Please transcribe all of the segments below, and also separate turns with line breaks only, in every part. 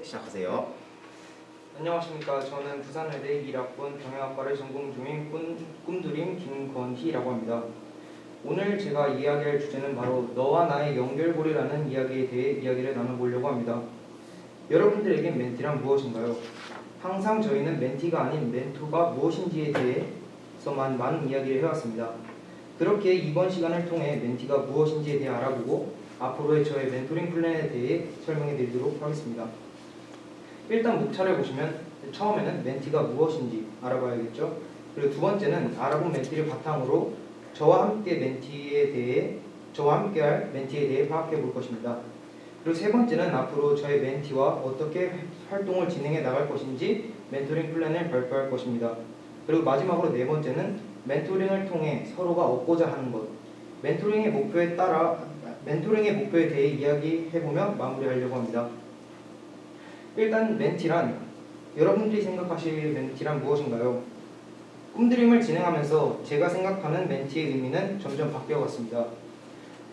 시작하세요.
안녕하십니까. 저는 부산의대 1학번 경영학과를 전공 중인 꿈드림 김권희라고 합니다. 오늘 제가 이야기할 주제는 바로 너와 나의 연결고리라는 이야기에 대해 이야기를 나눠보려고 합니다. 여러분들에게 멘티란 무엇인가요? 항상 저희는 멘티가 아닌 멘토가 무엇인지에 대해서만 많은 이야기를 해왔습니다. 그렇게 이번 시간을 통해 멘티가 무엇인지에 대해 알아보고 앞으로의 저의 멘토링 플랜에 대해 설명해 드리도록 하겠습니다. 일단 목차를 보시면 처음에는 멘티가 무엇인지 알아봐야겠죠. 그리고 두 번째는 알아본 멘티를 바탕으로 저와 함께할 멘티에 대해 파악해 볼 것입니다. 그리고 세 번째는 앞으로 저의 멘티와 어떻게 활동을 진행해 나갈 것인지 멘토링 플랜을 발표할 것입니다. 그리고 마지막으로 네 번째는 멘토링을 통해 서로가 얻고자 하는 것, 멘토링의 목표에 대해 이야기해보며 마무리하려고 합니다. 일단 멘티란, 여러분들이 생각하실 멘티란 무엇인가요? 꿈드림을 진행하면서 제가 생각하는 멘티의 의미는 점점 바뀌어갔습니다.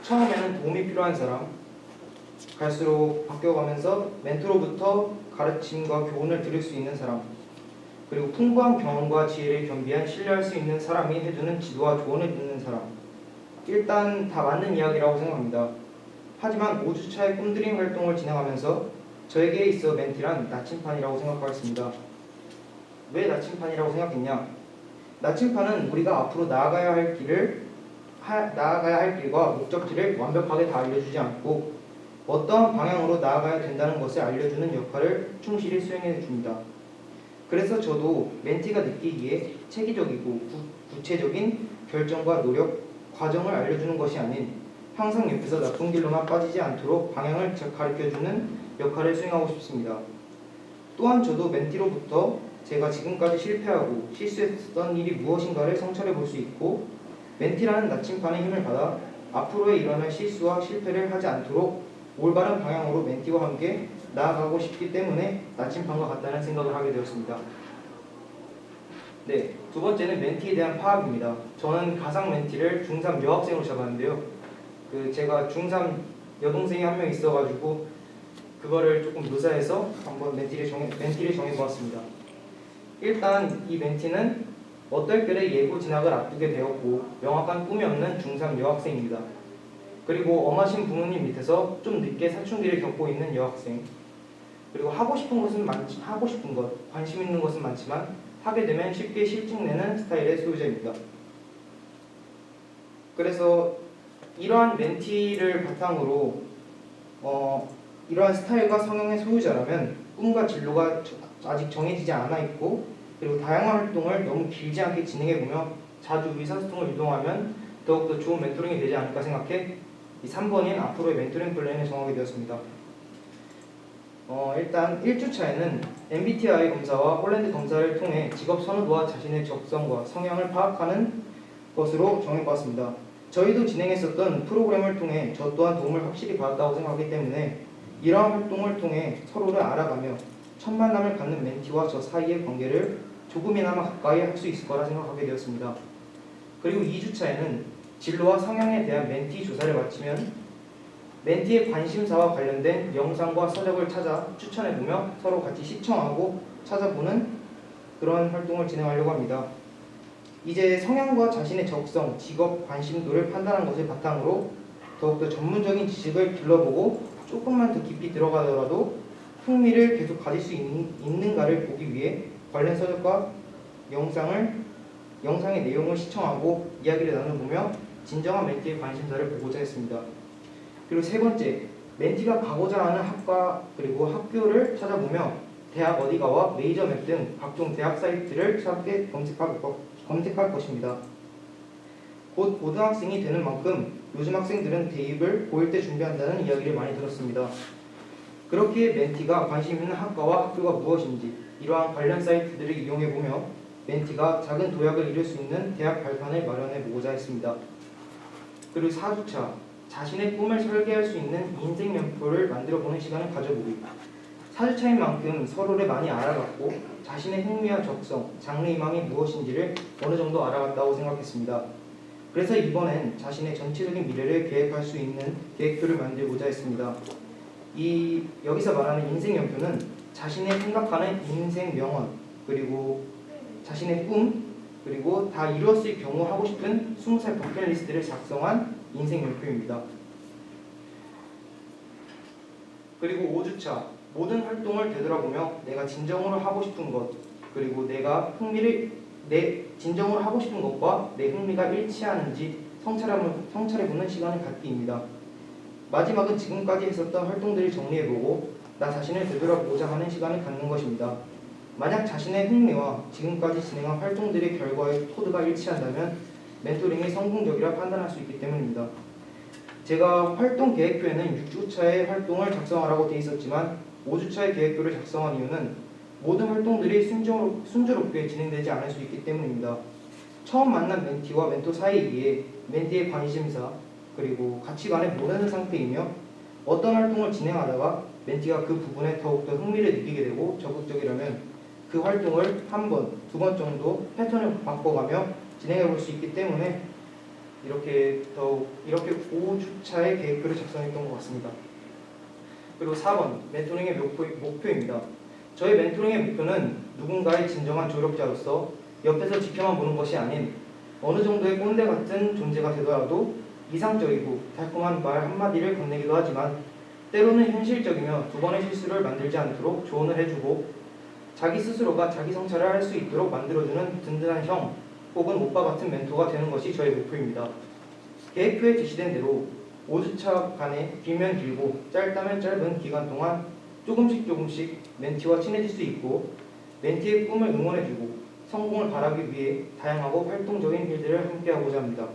처음에는 도움이 필요한 사람, 갈수록 바뀌어가면서 멘토로부터 가르침과 교훈을 들을 수 있는 사람, 그리고 풍부한 경험과 지혜를 겸비한 신뢰할 수 있는 사람이 해주는 지도와 조언을 듣는 사람. 일단 다 맞는 이야기라고 생각합니다. 하지만 5주차의 꿈드림 활동을 진행하면서 저에게 있어 멘티란 나침판이라고 생각하였습니다. 왜 나침판이라고 생각했냐? 나침판은 우리가 앞으로 나아가야 할 길과 목적지를 완벽하게 다 알려주지 않고 어떠한 방향으로 나아가야 된다는 것을 알려주는 역할을 충실히 수행해 줍니다. 그래서 저도 멘티가 느끼기에 체계적이고 구체적인 결정과 노력, 과정을 알려주는 것이 아닌 항상 옆에서 나쁜 길로만 빠지지 않도록 방향을 가르쳐주는 역할을 수행하고 싶습니다. 또한 저도 멘티로부터 제가 지금까지 실패하고 실수했던 일이 무엇인가를 성찰해 볼 수 있고 멘티라는 나침판의 힘을 받아 앞으로의 일어날 실수와 실패를 하지 않도록 올바른 방향으로 멘티와 함께 나아가고 싶기 때문에 나침판과 같다는 생각을 하게 되었습니다. 네, 두 번째는 멘티에 대한 파악입니다. 저는 가상 멘티를 중3 여학생으로 잡았는데요. 제가 중3 여동생이 한 명 있어가지고 그거를 조금 묘사해서 한번 멘티를 정해보았습니다. 일단 이 멘티는 어떨결에 예고 진학을 앞두게 되었고 명확한 꿈이 없는 중3 여학생입니다. 그리고 엄하신 부모님 밑에서 좀 늦게 사춘기를 겪고 있는 여학생, 그리고 하고 싶은 것, 관심 있는 것은 많지만 하게 되면 쉽게 실증내는 스타일의 소유자입니다. 그래서 이러한 멘티를 바탕으로 이러한 스타일과 성향의 소유자라면 꿈과 진로가 아직 정해지지 않아 있고 그리고 다양한 활동을 너무 길지 않게 진행해보며 자주 의사소통을 유도하면 더욱더 좋은 멘토링이 되지 않을까 생각해 이 3번인 앞으로의 멘토링 플랜을 정하게 되었습니다. 일단 1주차에는 MBTI 검사와 홀랜드 검사를 통해 직업 선호도와 자신의 적성과 성향을 파악하는 것으로 정해보았습니다. 저희도 진행했었던 프로그램을 통해 저 또한 도움을 확실히 받았다고 생각하기 때문에 이러한 활동을 통해 서로를 알아가며 첫 만남을 갖는 멘티와 저 사이의 관계를 조금이나마 가까이 할 수 있을 거라 생각하게 되었습니다. 그리고 2주차에는 진로와 성향에 대한 멘티 조사를 마치면 멘티의 관심사와 관련된 영상과 서적을 찾아 추천해보며 서로 같이 시청하고 찾아보는 그런 활동을 진행하려고 합니다. 이제 성향과 자신의 적성, 직업, 관심도를 판단한 것을 바탕으로 더욱더 전문적인 지식을 둘러보고 조금만 더 깊이 들어가더라도 흥미를 계속 가질 수 있는가를 보기 위해 관련 서적과 영상의 내용을 시청하고 이야기를 나눠보며 진정한 멘티의 관심사를 보고자 했습니다. 그리고 세 번째, 멘티가 가고자 하는 학과 그리고 학교를 찾아보며 대학 어디가와 메이저맵 등 각종 대학 사이트를 찾게 검색할 것입니다. 곧 고등학생이 되는 만큼 요즘 학생들은 대입을 고1 때 준비한다는 이야기를 많이 들었습니다. 그렇기에 멘티가 관심 있는 학과와 학교가 무엇인지 이러한 관련 사이트들을 이용해보며 멘티가 작은 도약을 이룰 수 있는 대학 발판을 마련해보고자 했습니다. 그리고 4주차, 자신의 꿈을 설계할 수 있는 인생연표를 만들어보는 시간을 가져보기. 4주차인 만큼 서로를 많이 알아갔고 자신의 흥미와 적성, 장래희망이 무엇인지를 어느 정도 알아갔다고 생각했습니다. 그래서 이번엔 자신의 전체적인 미래를 계획할 수 있는 계획표를 만들고자 했습니다. 여기서 말하는 인생연표는 자신의 생각하는 인생 명언, 그리고 자신의 꿈, 그리고 다 이루었을 경우 하고 싶은 20살 버킷리스트를 작성한 인생 연표입니다. 그리고 5주차 모든 활동을 되돌아보며 내가 진정으로 하고 싶은 것, 그리고 진정으로 하고 싶은 것과 내 흥미가 일치하는지 성찰해보는 시간을 갖기입니다. 마지막은 지금까지 했었던 활동들을 정리해보고 나 자신을 되돌아보고자 하는 시간을 갖는 것입니다. 만약 자신의 흥미와 지금까지 진행한 활동들의 결과의 코드가 일치한다면 멘토링이 성공적이라 판단할 수 있기 때문입니다. 제가 활동 계획표에는 6주차의 활동을 작성하라고 되어 있었지만 5주차의 계획표를 작성한 이유는 모든 활동들이 순조롭게 진행되지 않을 수 있기 때문입니다. 처음 만난 멘티와 멘토 사이에 멘티의 관심사 그리고 가치관을 모르는 상태이며 어떤 활동을 진행하다가 멘티가 그 부분에 더욱더 흥미를 느끼게 되고 적극적이라면 그 활동을 한 번, 두 번 정도 패턴을 바꿔가며 진행해 볼 수 있기 때문에 이렇게 5주차의 계획표를 작성했던 것 같습니다. 그리고 4번, 멘토링의 목표입니다. 저희 멘토링의 목표는 누군가의 진정한 조력자로서 옆에서 지켜만 보는 것이 아닌 어느 정도의 꼰대 같은 존재가 되더라도 이상적이고 달콤한 말 한마디를 건네기도 하지만 때로는 현실적이며 두 번의 실수를 만들지 않도록 조언을 해주고 자기 스스로가 자기 성찰을 할 수 있도록 만들어주는 든든한 형 혹은 오빠 같은 멘토가 되는 것이 저의 목표입니다. 계획표에 제시된 대로 5주차 간에 길면 길고 짧다면 짧은 기간 동안 조금씩 멘티와 친해질 수 있고 멘티의 꿈을 응원해주고 성공을 바라기 위해 다양하고 활동적인 일들을 함께하고자 합니다.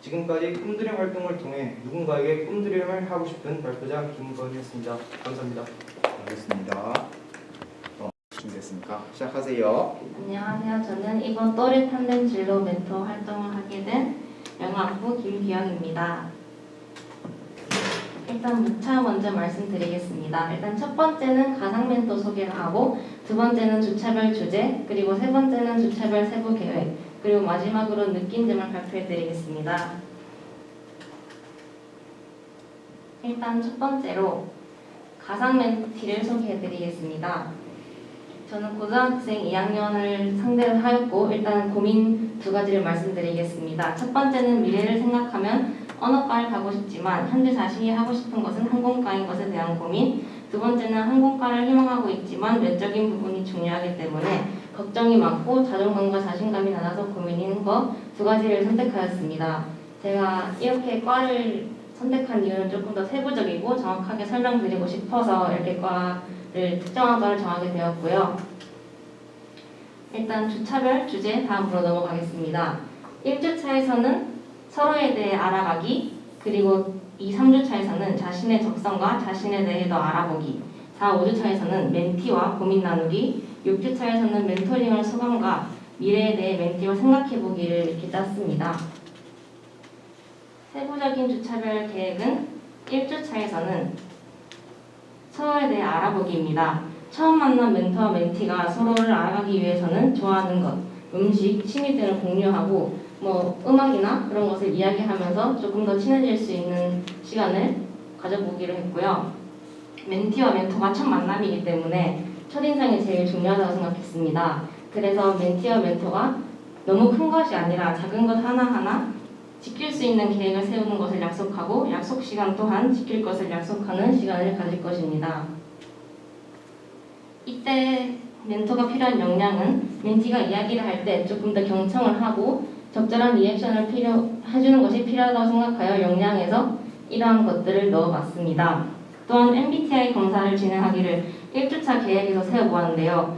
지금까지 꿈드림 활동을 통해 누군가에게 꿈드림을 하고 싶은 발표자 김건희였습니다. 감사합니다.
알겠습니다. 준비됐습니까? 시작하세요.
안녕하세요. 저는 이번 또렷한 진로 멘토 활동을 하게 된 영어학부 김기영입니다. 일단 무차 먼저 말씀드리겠습니다. 일단 첫 번째는 가상 멘토 소개를 하고 두 번째는 주차별 주제, 그리고 세 번째는 주차별 세부 계획, 그리고 마지막으로 느낀 점을 발표해드리겠습니다. 일단 첫 번째로 가상 멘티를 소개해드리겠습니다. 저는 고등학생 2학년을 상대로 하였고 일단 고민 두 가지를 말씀드리겠습니다. 첫 번째는 미래를 생각하면 언어과를 가고 싶지만 현재 자신이 하고 싶은 것은 항공과인 것에 대한 고민, 두 번째는 항공과를 희망하고 있지만 외적인 부분이 중요하기 때문에 걱정이 많고 자존감과 자신감이 낮아서 고민인 것 두 가지를 선택하였습니다. 제가 이렇게 과를 선택한 이유는 조금 더 세부적이고 정확하게 설명드리고 싶어서 이렇게 특정한 과를 정하게 되었고요. 일단 주차별 주제 다음으로 넘어가겠습니다. 1주차에서는 서로에 대해 알아가기, 그리고 2, 3주차에서는 자신의 적성과 자신에 대해 더 알아보기, 4, 5주차에서는 멘티와 고민 나누기, 6주차에서는 멘토링을 소감과 미래에 대해 멘티와 생각해보기를 이렇게 짰습니다. 세부적인 주차별 계획은 1주차에서는 서로에 대해 알아보기입니다. 처음 만난 멘토와 멘티가 서로를 알아가기 위해서는 좋아하는 것, 음식, 취미 등을 공유하고 음악이나 그런 것을 이야기하면서 조금 더 친해질 수 있는 시간을 가져보기로 했고요. 멘티와 멘토가 첫 만남이기 때문에 첫인상이 제일 중요하다고 생각했습니다. 그래서 멘티와 멘토가 너무 큰 것이 아니라 작은 것 하나하나 지킬 수 있는 계획을 세우는 것을 약속하고 약속 시간 또한 지킬 것을 약속하는 시간을 가질 것입니다. 이때 멘토가 필요한 역량은 멘티가 이야기를 할 때 조금 더 경청을 하고 적절한 리액션을 해주는 것이 필요하다고 생각하여 역량에서 이러한 것들을 넣어봤습니다. 또한 MBTI 검사를 진행하기를 1주차 계획에서 세워보았는데요.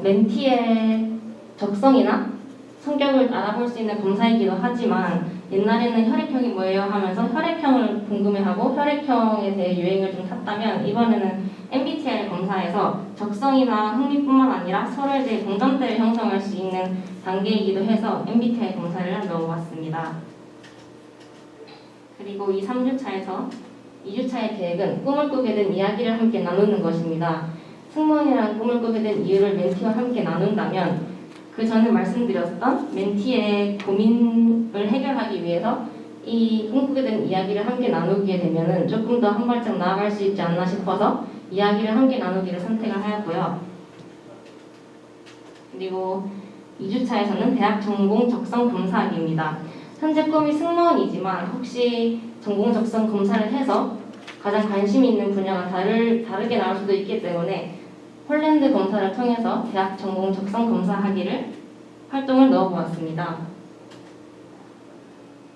멘티의 적성이나 성격을 알아볼 수 있는 검사이기도 하지만 옛날에는 혈액형이 뭐예요 하면서 혈액형을 궁금해하고 혈액형에 대해 유행을 좀 탔다면 이번에는 MBTI 검사에서 적성이나 흥미뿐만 아니라 서로에 대해 공감대를 형성할 수 있는 단계이기도 해서 MBTI 검사를 넣어봤습니다. 그리고 이 3주차에서 2주차의 계획은 꿈을 꾸게 된 이야기를 함께 나누는 것입니다. 승무원이라는 꿈을 꾸게 된 이유를 멘티와 함께 나눈다면 그 전에 말씀드렸던 멘티의 고민을 해결하기 위해서 이 꿈꾸게 된 이야기를 함께 나누게 되면 조금 더 한 발짝 나아갈 수 있지 않나 싶어서 이야기를 함께 나누기를 선택을 하였고요. 그리고 2주차에서는 대학 전공 적성 검사하기입니다. 현재 꿈이 승무원이지만 혹시 전공 적성 검사를 해서 가장 관심 있는 분야가 다르게 나올 수도 있기 때문에 폴란드 검사를 통해서 대학 전공 적성 검사하기를 활동을 넣어보았습니다.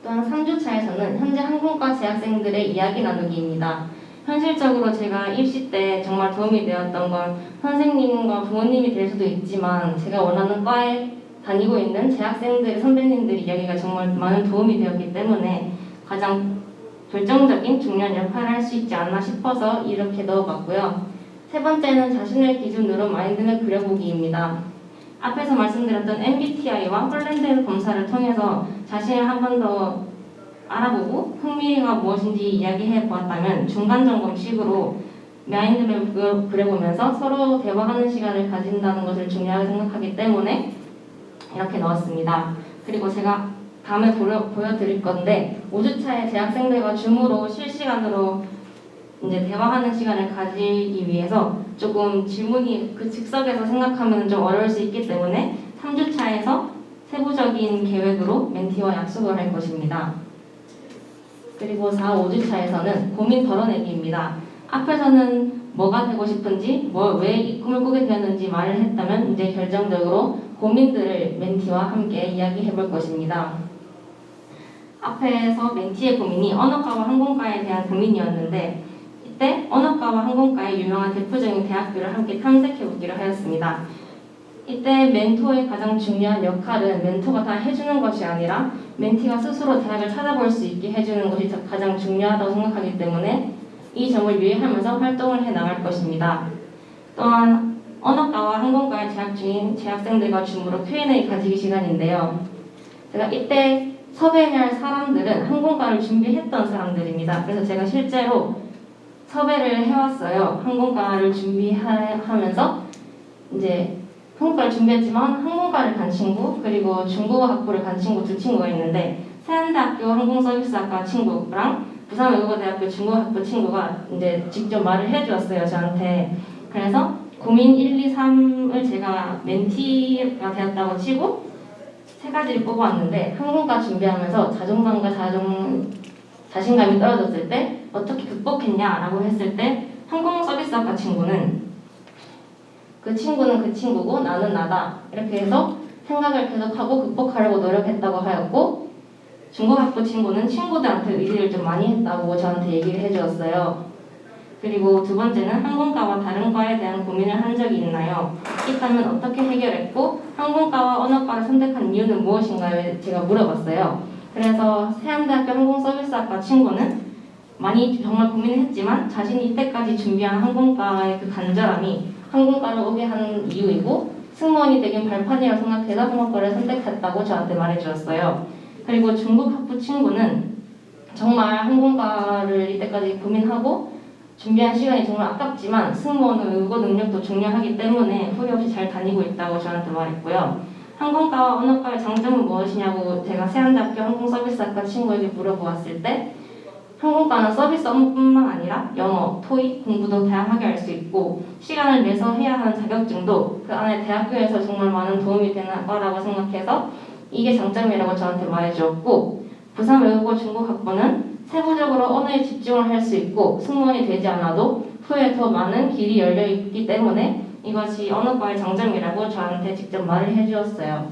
또한 3주차에서는 현재 항공과 재학생들의 이야기 나누기입니다. 현실적으로 제가 입시 때 정말 도움이 되었던 건 선생님과 부모님이 될 수도 있지만 제가 원하는 과에 다니고 있는 재학생들, 선배님들 이야기가 정말 많은 도움이 되었기 때문에 가장 결정적인 중요한 역할을 할 수 있지 않나 싶어서 이렇게 넣어봤고요. 세 번째는 자신을 기준으로 마인드맵 그려보기입니다. 앞에서 말씀드렸던 MBTI와 폴란드 검사를 통해서 자신을 한 번 더 알아보고 흥미가 무엇인지 이야기해 보았다면 중간 점검식으로 마인드맵을 그려보면서 서로 대화하는 시간을 가진다는 것을 중요하게 생각하기 때문에 이렇게 넣었습니다. 그리고 제가 다음에 보여드릴 건데 5주차에 재학생들과 줌으로 실시간으로 이제 대화하는 시간을 가지기 위해서 조금 질문이 그 즉석에서 생각하면 좀 어려울 수 있기 때문에 3주차에서 세부적인 계획으로 멘티와 약속을 할 것입니다. 그리고 4, 5주차에서는 고민 덜어내기입니다. 앞에서는 뭐가 되고 싶은지, 왜 이 꿈을 꾸게 되었는지 말을 했다면 이제 결정적으로 고민들을 멘티와 함께 이야기해 볼 것입니다. 앞에서 멘티의 고민이 언어과와 항공과에 대한 고민이었는데 이때 언어과와 항공과의 유명한 대표적인 대학교를 함께 탐색해 보기로 하였습니다. 이때 멘토의 가장 중요한 역할은 멘토가 다 해주는 것이 아니라 멘티가 스스로 대학을 찾아볼 수 있게 해주는 것이 가장 중요하다고 생각하기 때문에 이 점을 유의하면서 활동을 해나갈 것입니다. 또한 언어과와 항공과에 재학 중인 재학생들과 줌으로 Q&A 가지기 시간인데요. 제가 이때 섭외할 사람들은 항공과를 준비했던 사람들입니다. 그래서 제가 실제로 섭외를 해왔어요. 항공과를 준비하면서 이제 항공과를 준비했지만 항공과를 간 친구 그리고 중국어학부를 간 친구 두 친구가 있는데 세안대학교 항공서비스학과 친구랑 부산외국어대학교 중국어학부 친구가 이제 직접 말을 해주었어요 저한테. 그래서 고민 1, 2, 3을 제가 멘티가 되었다고 치고 세 가지를 뽑아왔는데 항공과 준비하면서 자존감과 자신감이 떨어졌을 때 어떻게 극복했냐라고 했을 때 항공서비스학과 친구는 그 친구는 그 친구고 나는 나다 이렇게 해서 생각을 계속하고 극복하려고 노력했다고 하였고 중국학부 친구는 친구들한테 의지를 좀 많이 했다고 저한테 얘기를 해주었어요. 그리고 두 번째는 항공과와 다른 과에 대한 고민을 한 적이 있나요? 있다면 어떻게 해결했고 항공과와 언어과를 선택한 이유는 무엇인가요? 제가 물어봤어요. 그래서 세안대학교 항공서비스학과 친구는 많이 정말 고민을 했지만 자신이 이때까지 준비한 항공과의 그 간절함이 항공과를 오게 한 이유이고 승무원이 되긴 발판이라고 생각해서 항공과를 선택했다고 저한테 말해주었어요. 그리고 중국학부 친구는 정말 항공과를 이때까지 고민하고 준비한 시간이 정말 아깝지만 승무원은 외국어 능력도 중요하기 때문에 후회 없이 잘 다니고 있다고 저한테 말했고요. 항공과와 언어과의 장점은 무엇이냐고 제가 세안대학교 항공서비스학과 친구에게 물어보았을 때 항공과는 서비스 업무뿐만 아니라 영어, 토익 공부도 다양하게 할 수 있고 시간을 내서 해야 하는 자격증도 그 안에 대학교에서 정말 많은 도움이 되는 과라고 생각해서 이게 장점이라고 저한테 말해주었고 부산 외국어 중국학부는 세부적으로 언어에 집중을 할 수 있고 승무원이 되지 않아도 후에 더 많은 길이 열려 있기 때문에 이것이 언어과의 장점이라고 저한테 직접 말을 해주었어요.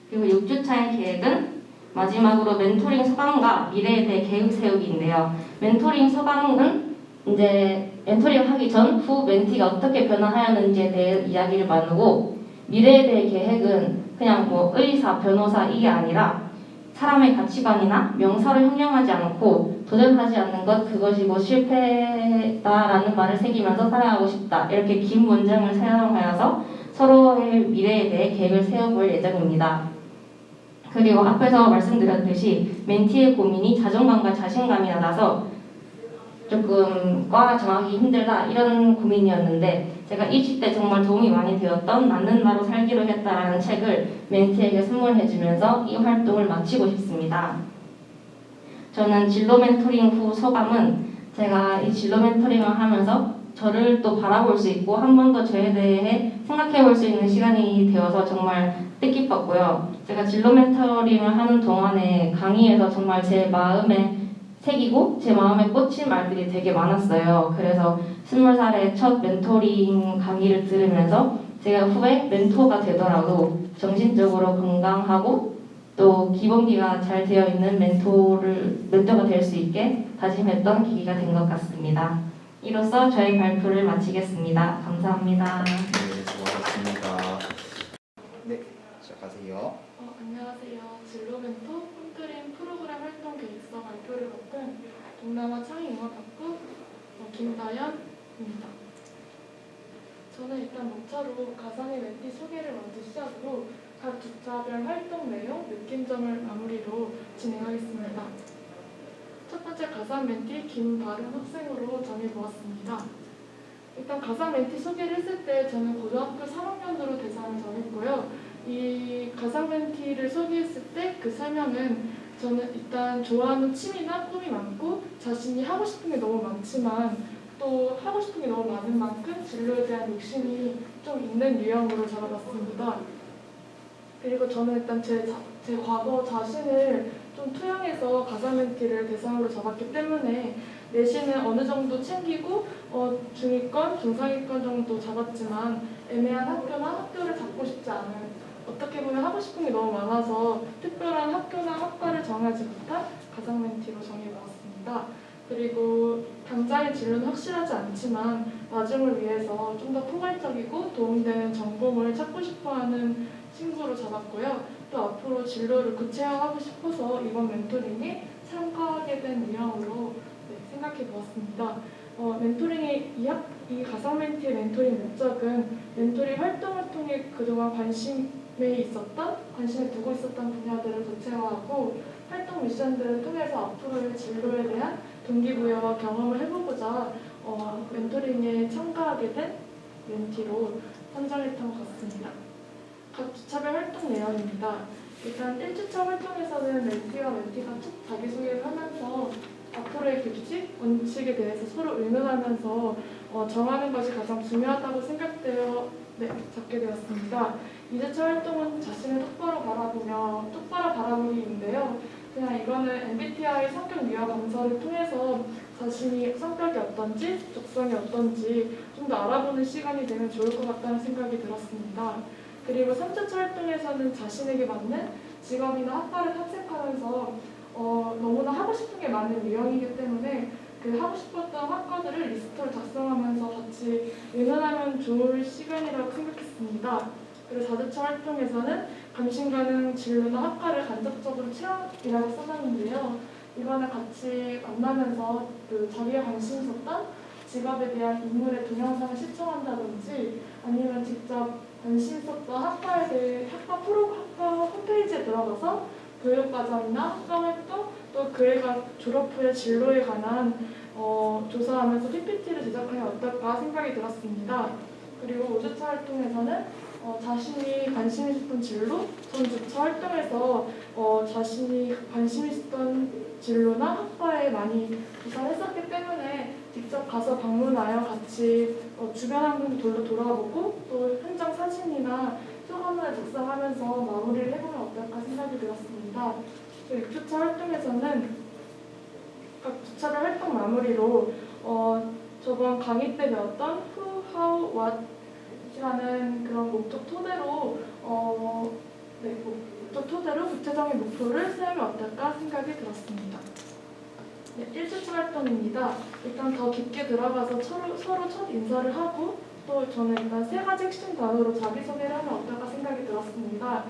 그리고 6주차의 계획은 마지막으로 멘토링 소감과 미래에 대해 계획 세우기인데요. 멘토링 소감은 이제 멘토링 하기 전, 후 멘티가 어떻게 변화하였는지에 대해 이야기를 나누고 미래에 대해 계획은 그냥 뭐 의사, 변호사 이게 아니라 사람의 가치관이나 명사를 형용하지 않고 도전하지 않는 것 그것이 실패다라는 말을 새기면서 살아가고 싶다 이렇게 긴 문장을 사용하여서 서로의 미래에 대해 계획을 세워볼 예정입니다. 그리고 앞에서 말씀드렸듯이 멘티의 고민이 자존감과 자신감이 나서 조금 과 정하기 힘들다 이런 고민이었는데 제가 입시 때 정말 도움이 많이 되었던 낫는 나로 살기로 했다라는 책을 멘티에게 선물해주면서 이 활동을 마치고 싶습니다. 저는 진로 멘토링 후 소감은 제가 이 진로 멘토링을 하면서 저를 또 바라볼 수 있고 한 번 더 저에 대해 생각해 볼 수 있는 시간이 되어서 정말 뜻깊었고요. 제가 진로 멘토링을 하는 동안에 강의에서 정말 제 마음에 새기고 제 마음에 꽂힌 말들이 되게 많았어요. 그래서 20살에 첫 멘토링 강의를 들으면서 제가 후에 멘토가 되더라도 정신적으로 건강하고 또 기본기가 잘 되어 있는 멘토가 될 수 있게 다짐했던 계기가 된 것 같습니다. 이로써 저희 발표를 마치겠습니다. 감사합니다.
네, 수고하셨습니다. 네, 시작하세요.
안녕하세요. 진로 멘토 홈트림 프로그램 활동 계획서 발표를 맡은 동남아 창의융합학부 김다연입니다. 저는 일단 목차로 가상의 멘티 소개를 먼저 시작으로 각 주차별 활동 내용, 느낀점을 마무리로 진행하겠습니다. 첫 번째 가상 멘티 김바른 학생으로 정해보았습니다. 일단 가상 멘티 소개를 했을 때 저는 고등학교 3학년으로 대상을 정했고요. 이 가상 멘티를 소개했을 때 그 설명은 저는 일단 좋아하는 취미나 꿈이 많고 자신이 하고 싶은 게 너무 많지만 또 하고 싶은 게 너무 많은 만큼 진로에 대한 욕심이 좀 있는 유형으로 잡아봤습니다. 그리고 저는 일단 제 과거 자신을 좀 투영해서 가상 멘티를 대상으로 잡았기 때문에 내신은 어느 정도 챙기고 중위권, 중상위권 정도 잡았지만 애매한 학교나 학교를 잡고 싶지 않은 어떻게 보면 하고 싶은 게 너무 많아서 특별한 학교나 학과를 정하지 못한 가상 멘티로 정해보았습니다. 그리고 당장의 진로는 확실하지 않지만 나중을 위해서 좀 더 포괄적이고 도움되는 전공을 찾고 싶어하는 친구로 잡았고요. 또 앞으로 진로를 구체화하고 싶어서 이번 멘토링에 참가하게 된 유형으로 생각해 보았습니다. 멘토링의 이 가상 멘티의 멘토링 목적은 멘토링 활동을 통해 그동안 관심에 두고 있었던 분야들을 구체화하고 활동 미션들을 통해서 앞으로의 진로에 대한 동기부여와 경험을 해보고자 멘토링에 참가하게 된 멘티로 선정했던 것 같습니다. 각 주차별 활동 내용입니다. 일단 1주차 활동에서는 멘티와 멘티가 쭉 자기소개를 하면서 앞으로의 규칙, 원칙에 대해서 서로 의논하면서 정하는 것이 가장 중요하다고 생각되어 잡게 되었습니다. 2주차 활동은 자신을 똑바로 바라보기인데요. 그냥 이거는 MBTI 성격 유형 검사를 통해서 자신이 성격이 어떤지, 적성이 어떤지 좀 더 알아보는 시간이 되면 좋을 것 같다는 생각이 들었습니다. 그리고 3주차 활동에서는 자신에게 맞는 직업이나 학과를 탐색하면서 너무나 하고 싶은 게 많은 유형이기 때문에 그 하고 싶었던 학과들을 리스트를 작성하면서 같이 의논하면 좋을 시간이라고 생각했습니다. 그리고 4주차 활동에서는 감심 가능 진로나 학과를 간접적으로 체험이라고 써놨는데요. 이거는 같이 만나면서 그 자기가 관심 있었던 직업에 대한 인물의 동영상을 시청한다든지 아니면 직접 관심 있었던 학과에 대해 학과 홈페이지에 들어가서 교육과정이나 학과 활동 또 그 애가 졸업 후에 진로에 관한 조사하면서 PPT를 제작하면 어떨까 생각이 들었습니다. 그리고 5주차 활동에서는 자신이 관심 있었던 진로, 전주차 활동에서 자신이 관심 있었던 진로나 학과에 많이 조사를 했었기 때문에 직접 가서 방문하여 같이 주변 환경도 돌아보고 또 현장 사진이나 소감을 작성하면서 마무리를 해보면 어떨까 생각이 들었습니다. 6주차 활동에서는 각 주차별 활동 마무리로 저번 강의 때 배웠던 Who, How, What 이라는 그런 목적 토대로 구체적인 목표를 세우면 어떨까 생각이 들었습니다. 네, 1주차 활동입니다. 일단 더 깊게 들어가서 서로 첫 인사를 하고 또 저는 일단 3가지 핵심 단어로 자기소개를 하면 어떨까 생각이 들었습니다.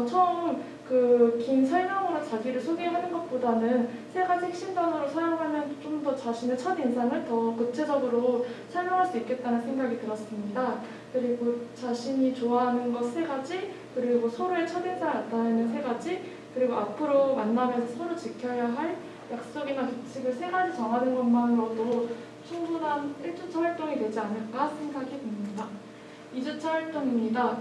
처음 그 긴 설명으로 자기를 소개하는 것보다는 3가지 핵심 단어로 사용하면 좀 더 자신의 첫 인상을 더 구체적으로 설명할 수 있겠다는 생각이 들었습니다. 그리고 자신이 좋아하는 것 3가지, 그리고 서로의 첫인상을 나타내는 3가지, 그리고 앞으로 만나면서 서로 지켜야 할 약속이나 규칙을 3가지 정하는 것만으로도 충분한 1주차 활동이 되지 않을까 생각이 듭니다. 2주차 활동입니다.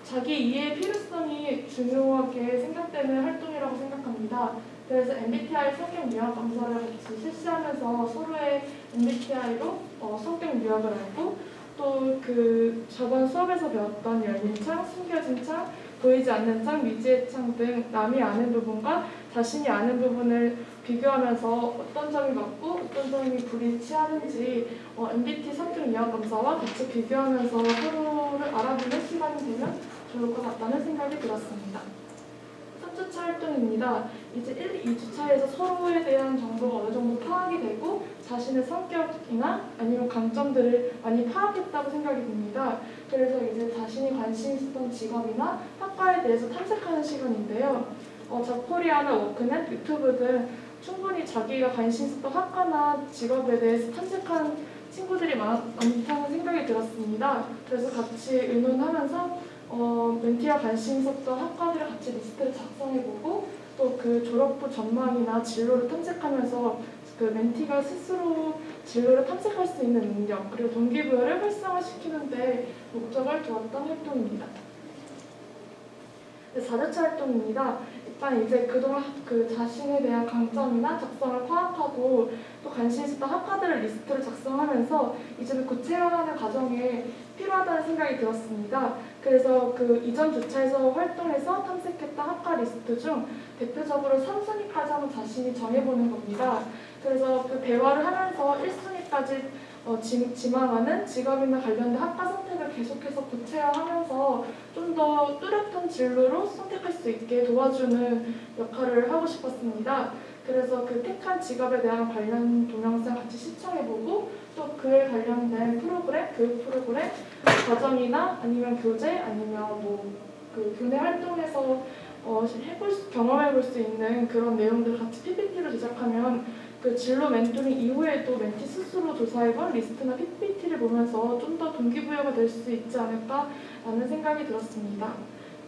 자기 이해의 필요성이 중요하게 생각되는 활동이라고 생각합니다. 그래서 MBTI 성격 유형 검사를 같이 실시하면서 서로의 MBTI로 성격 유형을 알고 또 그 저번 수업에서 배웠던 열린 창, 숨겨진 창, 보이지 않는 창, 미지의 창 등 남이 아는 부분과 자신이 아는 부분을 비교하면서 어떤 점이 맞고 어떤 점이 불일치하는지 MBTI 성격 유형 검사와 같이 비교하면서 서로를 알아보는 시간이 되면 좋을 것 같다는 생각이 들었습니다. 3주차 활동입니다. 이제 1, 2주차에서 서로에 대한 정보가 어느 정도 파악이 되고 자신의 성격이나 아니면 강점들을 많이 파악했다고 생각이 듭니다. 그래서 이제 자신이 관심 있었던 직업이나 학과에 대해서 탐색하는 시간인데요. 저코리아나 워크넷, 유튜브 등 충분히 자기가 관심 있었던 학과나 직업에 대해서 탐색하는 친구들이 많다는 생각이 들었습니다. 그래서 같이 의논하면서 멘티와 관심 있었던 학과들을 같이 리스트를 작성해보고 또 그 졸업 후 전망이나 진로를 탐색하면서 그 멘티가 스스로 진로를 탐색할 수 있는 능력 그리고 동기부여를 활성화시키는 데 목적을 두었던 활동입니다. 4주차 활동입니다. 일단 이제 그동안 그 자신에 대한 강점이나 적성을 파악하고 또 관심 있었던 학과들을 리스트를 작성하면서 이제는 구체화하는 과정에 필요하다는 생각이 들었습니다. 그래서 그 이전 주차에서 활동해서 탐색했던 학과 리스트 중 대표적으로 3순위까지 한번 자신이 정해보는 겁니다. 그래서 그 대화를 하면서 1순위까지 지망하는 직업이나 관련된 학과 선택을 계속해서 구체화하면서 좀 더 뚜렷한 진로로 선택할 수 있게 도와주는 역할을 하고 싶었습니다. 그래서 그 택한 직업에 대한 관련 동영상 같이 시청해보고 또 그에 관련된 프로그램, 교육 프로그램, 과정이나 아니면 교재 아니면 뭐 그 교내 활동에서 경험해볼 수 있는 그런 내용들을 같이 PPT로 제작하면 그 진로 멘토링 이후에도 멘티 스스로 조사해본 리스트나 PPT를 보면서 좀 더 동기부여가 될 수 있지 않을까라는 생각이 들었습니다.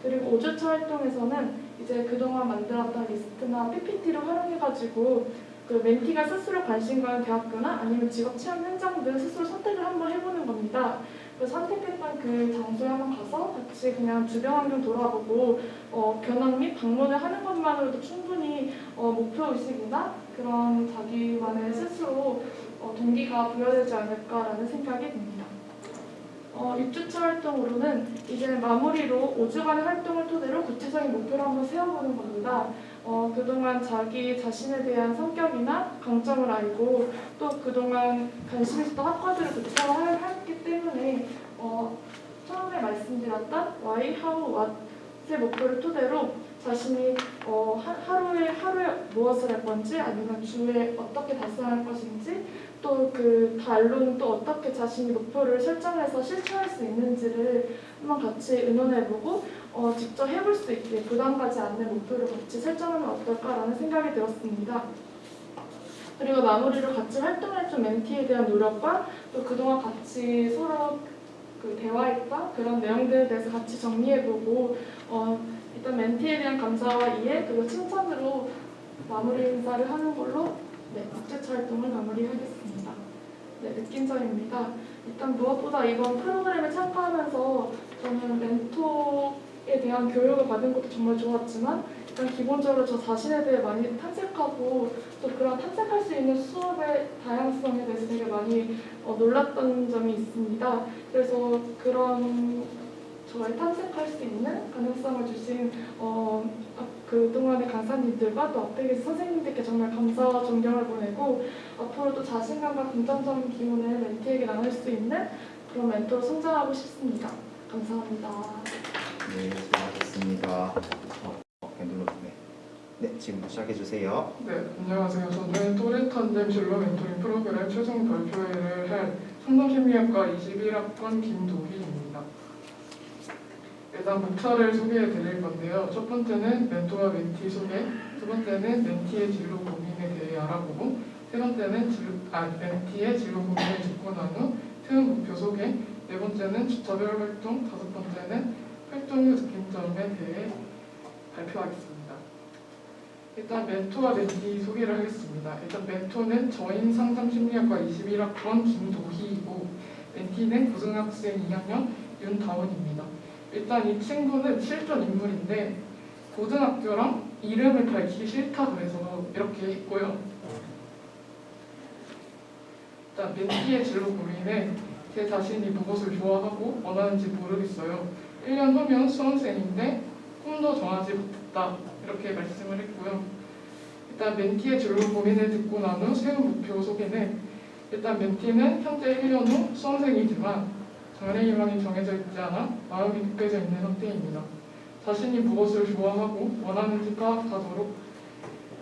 그리고 5주차 활동에서는 이제 그동안 만들었던 리스트나 PPT를 활용해가지고 그 멘티가 스스로 관심 가는 대학교나 아니면 직업 체험 현장 등 스스로 선택을 한번 해보는 겁니다. 그래서 선택했던 그 장소에 한번 가서 같이 그냥 주변 환경 돌아보고 견학 및 방문을 하는 것만으로도 충분히 목표의식이나 그런 자기만의 스스로 동기가 부여되지 않을까라는 생각이 듭니다. 6주차 활동으로는 이제 마무리로 5주간의 활동을 토대로 구체적인 목표를 한번 세워보는 겁니다. 그동안 자기 자신에 대한 성격이나 강점을 알고 또 그동안 관심 있었던 학과들을 구체화했기 때문에 처음에 말씀드렸던 Why, How, What의 목표를 토대로 자신이 하루에 무엇을 할 건지 아니면 주에 어떻게 달성할 것인지 또 그 달로는 또 어떻게 자신이 목표를 설정해서 실천할 수 있는지를 한번 같이 의논해보고 직접 해볼 수 있게 부담 가지 않는 목표를 같이 설정하면 어떨까라는 생각이 들었습니다. 그리고 마무리로 같이 활동해준 멘티에 대한 노력과 또 그동안 같이 서로 그 대화했던 그런 내용들에 대해서 같이 정리해보고 일단 멘티에 대한 감사와 이해 그리고 칭찬으로 마무리 인사를 하는 걸로 6주차 활동을 마무리하겠습니다. 느낀 점입니다. 일단 무엇보다 이번 프로그램에 참가하면서 저는 멘토에 대한 교육을 받은 것도 정말 좋았지만 일단 기본적으로 저 자신에 대해 많이 탐색하고 또 그런 탐색할 수 있는 수업의 다양성에 대해서 되게 많이 놀랐던 점이 있습니다. 그래서 그런 저의 탐색할 수 있는 가능성을 주신 그동안의 강사님들과 또 앞에 계신 선생님들께 정말 감사와 존경을 보내고 앞으로도 자신감과 긍정적인 기운을 멘티에게 나눌 수 있는 그런 멘토로 성장하고 싶습니다. 감사합니다.
네, 수고하셨습니다. 네, 지금부터 시작해 주세요.
네, 안녕하세요. 저는 또래탄뎀 진로 멘토링 프로그램 최종 발표회를 할 상담심리학과 21학번 김도희입니다. 일단 목차를 소개해 드릴 건데요. 첫 번째는 멘토와 멘티 소개, 두 번째는 멘티의 진로 고민에 대해 알아보고, 세 번째는 멘티의 진로 고민을 짚고 난 후 트은 목표 소개, 네 번째는 주차별 활동, 다섯 번째는 활동 후 느낀점에 대해 발표하겠습니다. 일단 멘토와 멘티 소개를 하겠습니다. 일단 멘토는 저인 상담심리학과 21학번 김도희이고 멘티는 고등학생 2학년 윤다운입니다. 일단 이 친구는 실존 인물인데 고등학교랑 이름을 밝히기 싫다 그래서 이렇게 했고요. 일단 멘티의 진로 고민은 제 자신이 무엇을 좋아하고 원하는지 모르겠어요. 1년 후면 수험생인데 꿈도 정하지 못했다 이렇게 말씀을 했고요. 일단 멘티의 진로 고민을 듣고 난 후 세운 목표 소개는 일단 멘티는 현재 1년 후 수험생이지만 장래 희망이 정해져 있지 않아 마음이 급해져 있는 상태입니다. 자신이 무엇을 좋아하고 원하는지 파악하도록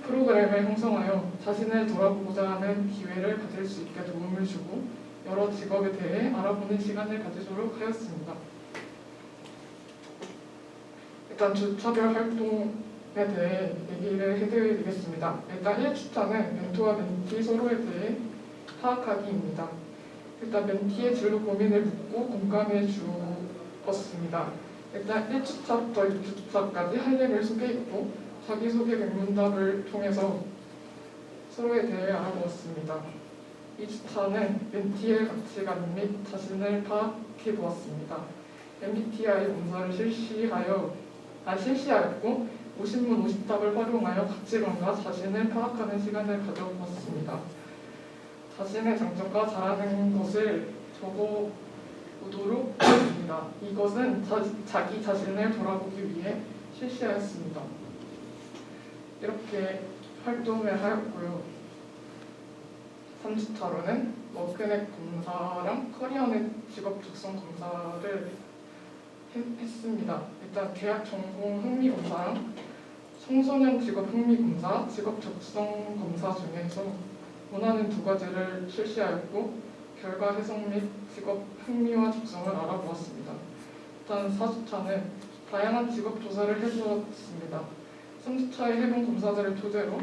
프로그램을 형성하여 자신을 돌아보고자 하는 기회를 가질 수 있게 도움을 주고 여러 직업에 대해 알아보는 시간을 가지도록 하였습니다. 일단 주차별 활동에 대해 얘기를 해드리겠습니다. 일단 1주차는 멘토와 멘티 서로에 대해 파악하기입니다. 일단 멘티의 진로 고민을 묻고 공감해 주었습니다. 일단 1주차부터 6주차까지 할 일을 소개했고 자기소개 맹문답을 통해서 서로에 대해 알아보았습니다. 2주차는 멘티의 가치관 및 자신을 파악해 보았습니다. MBTI 검사를 실시하였고 50문 50답을 활용하여 가치관과 자신을 파악하는 시간을 가져보았습니다. 자신의 장점과 잘하는 것을 적어보도록 하였습니다. 이것은 자기 자신을 돌아보기 위해 실시하였습니다. 이렇게 활동을 하였고요. 3주차로는 워크넷 검사랑 커리어넷 직업 적성 검사를 했습니다. 일단 대학 전공 흥미 검사랑 청소년 직업 흥미 검사, 직업 적성 검사 중에서 원하는 두 가지를 실시하였고 결과 해석 및 직업 흥미와 적성을 알아보았습니다. 일단 4주차는 다양한 직업 조사를 해주었습니다. 3주차에 해본 검사들을 토대로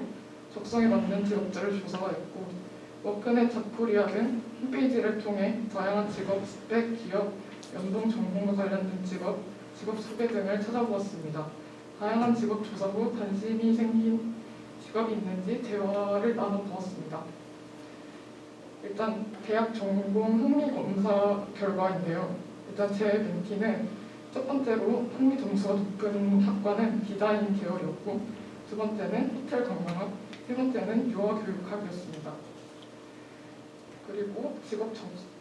적성에 맞는 직업들을 조사하였고 워크넷 잡코리아 등 홈페이지를 통해 다양한 직업 스펙, 기업, 연봉, 전공과 관련된 직업 소개 등을 찾아보았습니다. 다양한 직업 조사 후 관심이 생긴 직업이 있는지 대화를 나눠보았습니다. 일단 대학 전공 흥미 검사 결과인데요. 일단 제 멘티는 첫 번째로 흥미 점수가 높은 학과는 디자인 계열이었고 두 번째는 호텔 관광학, 세 번째는 유아교육학이었습니다. 그리고 직업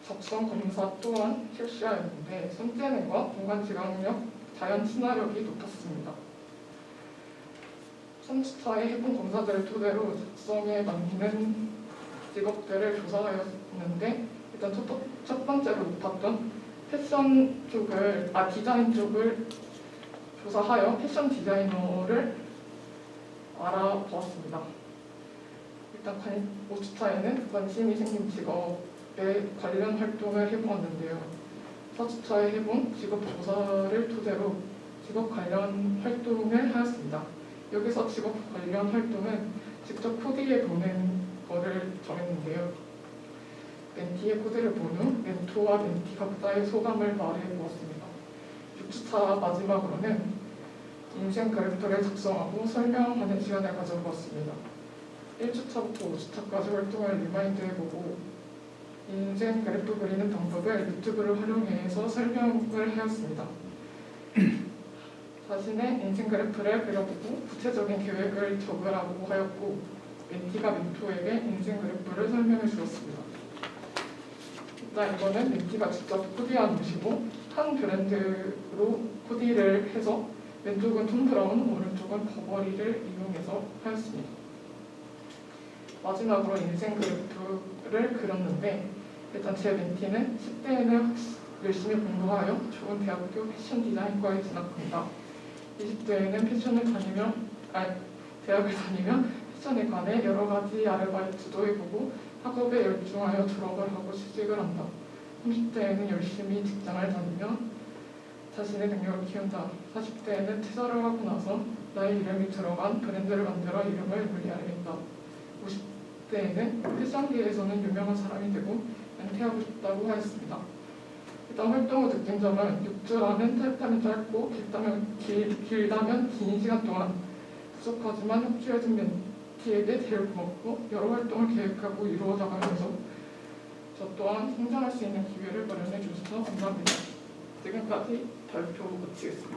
적성 검사 또한 실시하였는데 손재능과 공간지각력, 자연 친화력이 높았습니다. 3주차에 해본 검사들을 토대로 적성에 맞는 직업들을 조사하였는데 일단 첫 번째로 높았던 디자인 쪽을 조사하여 패션 디자이너를 알아보았습니다. 일단 5주차에는 관심이 생긴 직업에 관련 활동을 해보았는데요. 4주차에 해본 직업 조사를 토대로 직업 관련 활동을 하였습니다. 여기서 직업 관련 활동은 직접 코디해 보는 거를 정했는데요. 멘티의 코디를 본 후 멘토와 멘티 각자의 소감을 말해보았습니다. 6주차 마지막으로는 인생 그래프를 작성하고 설명하는 시간을 가져보았습니다. 1주차부터 5주차까지 활동을 리마인드해보고 인생 그래프 그리는 방법을 유튜브를 활용해서 설명을 하였습니다. 자신의 인생 그래프를 그려보고 구체적인 계획을 적으라고 하였고 멘티가 멘토에게 인생 그래프를 설명해 주었습니다. 일단 이거는 멘티가 직접 코디한 옷이고 한 브랜드로 코디를 해서 왼쪽은 톤 브라운, 오른쪽은 버버리를 이용해서 하였습니다. 마지막으로 인생 그래프를 그렸는데 일단 제 멘티는 10대에는 열심히 공부하여 좋은 대학교 패션 디자인과에 진학합니다. 20대에는 대학을 다니며 패션에 관해 여러 가지 아르바이트도 해보고 학업에 열중하여 졸업을 하고 취직을 한다. 30대에는 열심히 직장을 다니며 자신의 능력을 키운다. 40대에는 퇴사를 하고 나서 나의 이름이 들어간 브랜드를 만들어 이름을 물리하겠다. 50대에는 패션계에서는 유명한 사람이 되고 은퇴하고 싶다고 하였습니다. 일단 활동 후 느낀 점은 6주라는 짧다면 짧고 길다면 긴 시간 동안 부족하지만 협조해준 멘티에게 제일 고맙고 여러 활동을 계획하고 이루어 나가면서 저 또한 성장할 수 있는 기회를 마련해 주셔서 감사합니다. 지금까지 발표 마치겠습니다.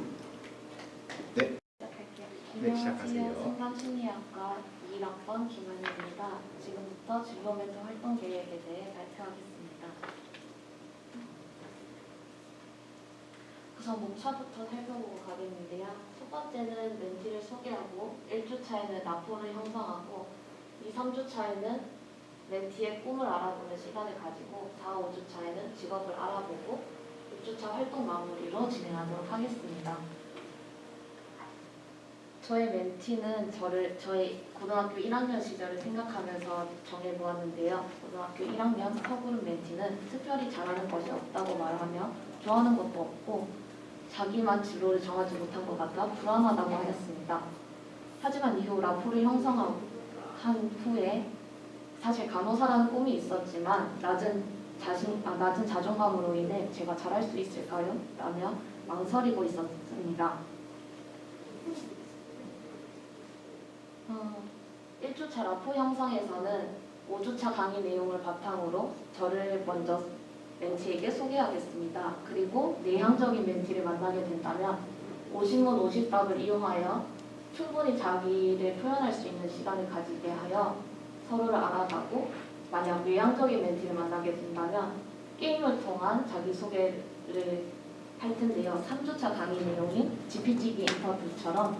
네.
시작할게요.
네, 시작하세요.
안녕하세요. 상담심리학과 21학번 김은희입니다. 지금부터 진로 멘토 활동 계획에 대해 발표하겠습니다. 우선 목차부터 살펴보고 가겠는데요. 첫 번째는 멘티를 소개하고 1주차에는 라포를 형성하고 2, 3주차에는 멘티의 꿈을 알아보는 시간을 가지고 4, 5주차에는 직업을 알아보고 6주차 활동 마무리로 진행하도록 하겠습니다. 저의 멘티는 저의 고등학교 1학년 시절을 생각하면서 정해보았는데요. 고등학교 1학년 서구름 멘티는 특별히 잘하는 것이 없다고 말하며 좋아하는 것도 없고 자기만 진로를 정하지 못한 것 같아 불안하다고 하였습니다. 하지만 이후 라포를 형성한 후에 사실 간호사라는 꿈이 있었지만 낮은 자존감으로 인해 제가 잘할 수 있을까요? 라며 망설이고 있었습니다. 1주차 라포 형성에서는 5주차 강의 내용을 바탕으로 저를 먼저 멘티에게 소개하겠습니다. 그리고 내향적인 멘티를 만나게 된다면 50문 50답을 이용하여 충분히 자기를 표현할 수 있는 시간을 가지게 하여 서로를 알아가고, 만약 외향적인 멘티를 만나게 된다면 게임을 통한 자기소개를 할 텐데요. 3주차 강의 내용인 GPTV 인터뷰처럼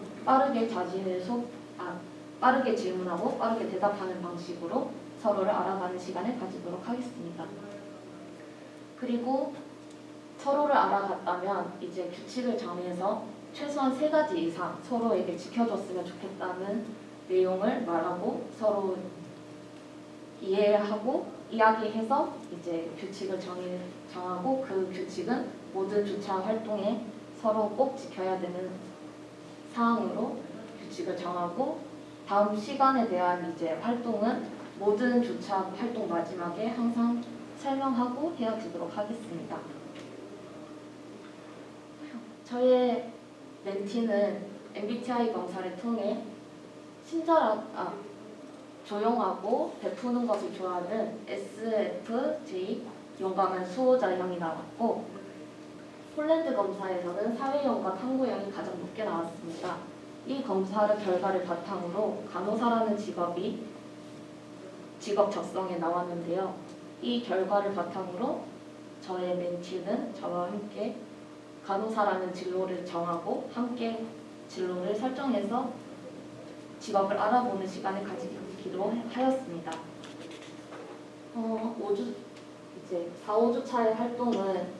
빠르게 질문하고 빠르게 대답하는 방식으로 서로를 알아가는 시간을 가지도록 하겠습니다. 그리고 서로를 알아갔다면 이제 규칙을 정해서 최소한 3가지 이상 서로에게 지켜줬으면 좋겠다는 내용을 말하고 서로 이해하고 이야기해서 이제 규칙을 정하고, 그 규칙은 모든 주차 활동에 서로 꼭 지켜야 되는 사항으로 규칙을 정하고, 다음 시간에 대한 이제 활동은 모든 주차 활동 마지막에 항상 설명하고 헤어지도록 하겠습니다. 저의 멘티는 MBTI 검사를 통해 조용하고 베푸는 것을 좋아하는 SFJ 용감한 수호자형이 나왔고, 폴란드 검사에서는 사회형과 탐구형이 가장 높게 나왔습니다. 이 검사 결과를 바탕으로 간호사라는 직업 적성에 나왔는데요. 이 결과를 바탕으로 저의 멘티는 저와 함께 간호사라는 진로를 정하고 함께 진로를 설정해서 직업을 알아보는 시간을 가지기로 하였습니다. 4, 5주차의 활동은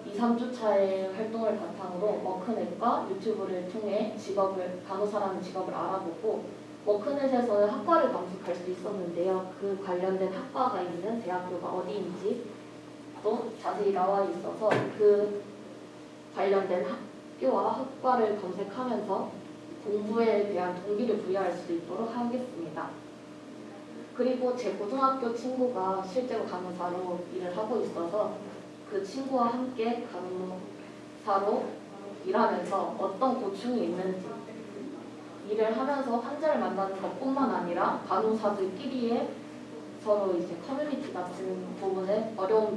2, 3주차의 활동을 바탕으로 워크넷과 유튜브를 통해 간호사라는 직업을 알아보고, 워크넷에서는 학과를 검색할 수 있었는데요. 그 관련된 학과가 있는 대학교가 어디인지 또 자세히 나와 있어서 그 관련된 학교와 학과를 검색하면서 공부에 대한 동기를 부여할 수 있도록 하겠습니다. 그리고 제 고등학교 친구가 실제로 간호사로 일을 하고 있어서 그 친구와 함께 간호사로 일하면서 어떤 고충이 있는지, 일을 하면서 환자를 만나는 것뿐만 아니라 간호사들끼리의 서로 이제 커뮤니티 같은 부분에 어려운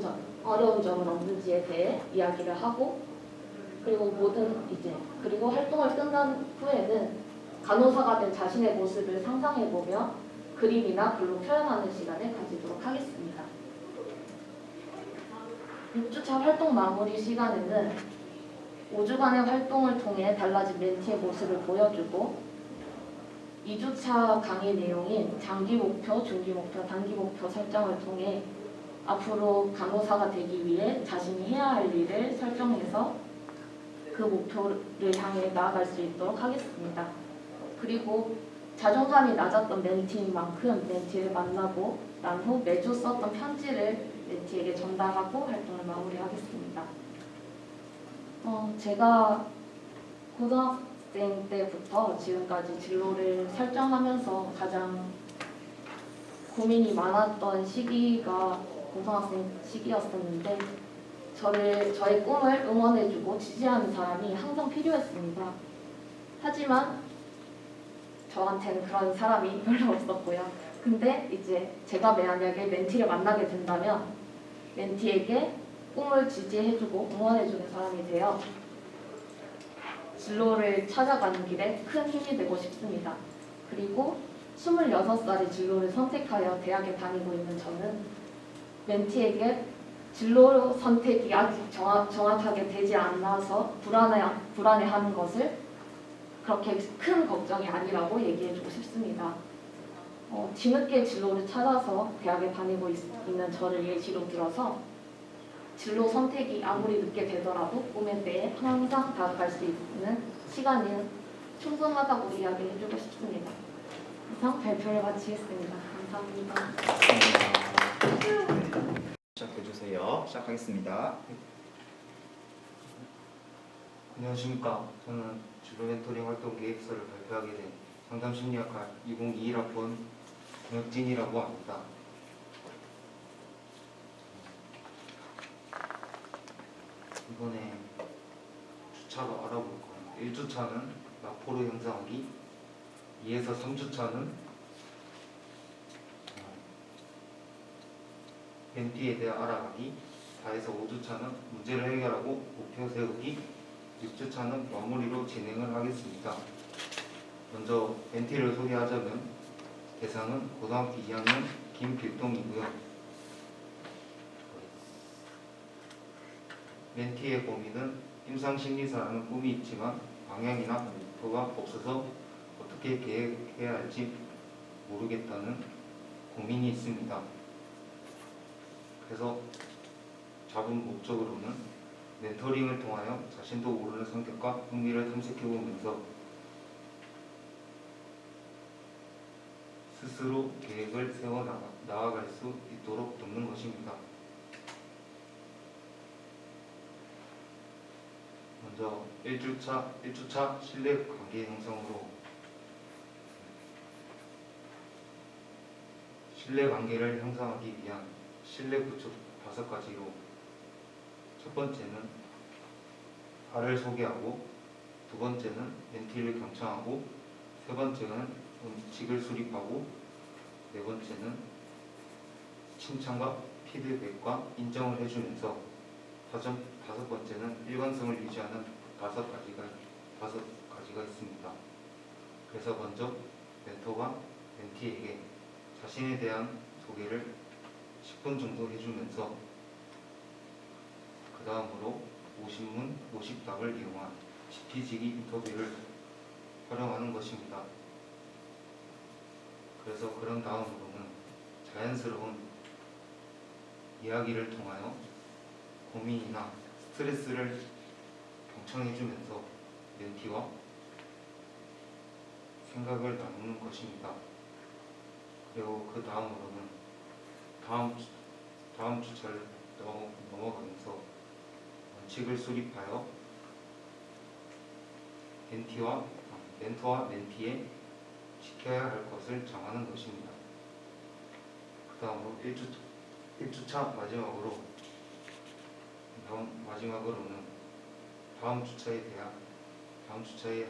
점은 없는지에 대해 이야기를 하고, 그리고 활동을 끝난 후에는 간호사가 된 자신의 모습을 상상해보며 그림이나 글로 표현하는 시간을 가지도록 하겠습니다. 6주차 활동 마무리 시간에는 5주간의 활동을 통해 달라진 멘티의 모습을 보여주고, 2주차 강의 내용인 장기 목표, 중기 목표, 단기 목표 설정을 통해 앞으로 간호사가 되기 위해 자신이 해야 할 일을 설정해서 그 목표를 향해 나아갈 수 있도록 하겠습니다. 그리고 자존감이 낮았던 멘티인 만큼 멘티를 만나고 난 후 매주 썼던 편지를 멘티에게 전달하고 활동을 마무리하겠습니다. 제가 고등학생 때부터 지금까지 진로를 설정하면서 가장 고민이 많았던 시기가 고등학생 시기였었는데, 저의 꿈을 응원해주고 지지하는 사람이 항상 필요했습니다. 하지만 저한테는 그런 사람이 별로 없었고요. 근데 이제 제가 만약에 멘티를 만나게 된다면 멘티에게 꿈을 지지해주고 응원해주는 사람이 되어 진로를 찾아가는 길에 큰 힘이 되고 싶습니다. 그리고 26살의 진로를 선택하여 대학에 다니고 있는 저는 멘티에게 진로 선택이 아직 정확하게 되지 않아서 불안해하는 것을 그렇게 큰 걱정이 아니라고 얘기해주고 싶습니다. 뒤늦게 진로를 찾아서 대학에 다니고 있는 저를 예시로 들어서 진로 선택이 아무리 늦게 되더라도 꿈에 대해 항상 다가갈 수 있는 시간이 충분하다고 이야기해주고 싶습니다. 이상 발표를 마치겠습니다. 감사합니다.
시작해 주세요. 시작하겠습니다.
안녕하십니까. 저는 진로 멘토링 활동 계획서를 발표하게 된 상담심리학과 2021학번 정혁진이라고 합니다. 이번에 주차로 알아볼 거예요. 1주차는 라포르 형성하기, 2에서 3주차는 멘티에 대해 알아가기, 4에서 5주차는 문제를 해결하고 목표 세우기, 6주차는 마무리로 진행을 하겠습니다. 먼저 멘티를 소개하자면 대상은 고등학교 2학년 김길동이고요. 멘티의 고민은 임상심리사라는 꿈이 있지만 방향이나 목표가 없어서 어떻게 계획해야 할지 모르겠다는 고민이 있습니다. 그래서 잡은 목적으로는 멘토링을 통하여 자신도 모르는 성격과 흥미를 탐색해보면서 스스로 계획을 세워 나아갈 수 있도록 돕는 것입니다. 먼저 1주차 신뢰관계 형성으로 신뢰관계를 형성하기 위한 신뢰 구축 5가지로 첫 번째는 나를 소개하고, 두 번째는 멘티를 경청하고, 세 번째는 원칙을 수립하고, 네 번째는 칭찬과 피드백과 인정을 해주면서, 다섯 번째는 일관성을 유지하는 5가지가 있습니다. 그래서 먼저 멘토가 멘티에게 자신에 대한 소개를 10분 정도 해주면서 그 다음으로 50문 50답을 이용한 지피지기 인터뷰를 활용하는 것입니다. 그래서 그런 다음으로는 자연스러운 이야기를 통하여 고민이나 스트레스를 경청해주면서 멘티와 생각을 나누는 것입니다. 그리고 그 다음으로는 다음 주차를 넘어가면서 원칙을 수립하여 멘토와 멘티에 지켜야 할 것을 정하는 것입니다. 그 다음으로 1주차 마지막으로는 다음 주차에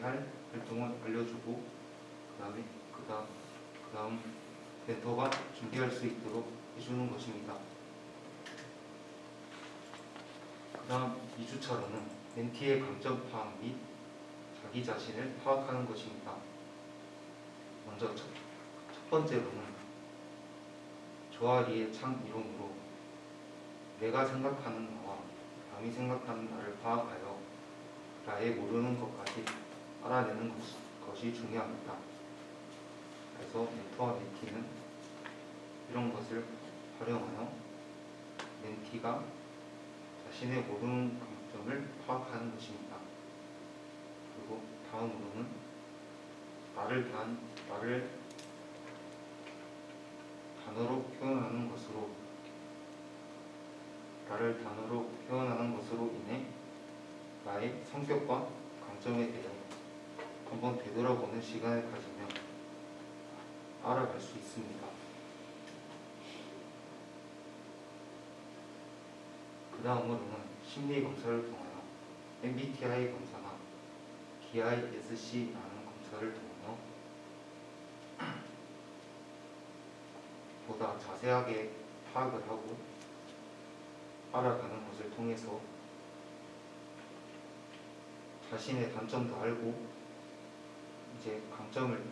할 활동을 알려주고 그 다음 멘토가 준비할 수 있도록 해주는 것입니다. 그 다음 2주차로는 멘티의 강점 파악 및 자기 자신을 파악하는 것입니다. 먼저 첫 번째로는 조아리의 창 이론으로 내가 생각하는 나와 남이 생각하는 나를 파악하여 나의 모르는 것까지 알아내는 것이 중요합니다. 그래서 멘토와 멘티는 이런 것을 활용하여 멘티가 자신의 모르는 강점을 파악하는 것입니다. 그리고 다음으로는 나를 단어로 표현하는 것으로 인해 나의 성격과 강점에 대해 한번 되돌아보는 시간을 가지며 알아갈 수 있습니다. 그 다음으로는 심리 검사를 통하여 MBTI 검사나 DISC라는 검사를 통하여 보다 자세하게 파악을 하고 알아가는 것을 통해서 자신의 단점도 알고 이제 강점을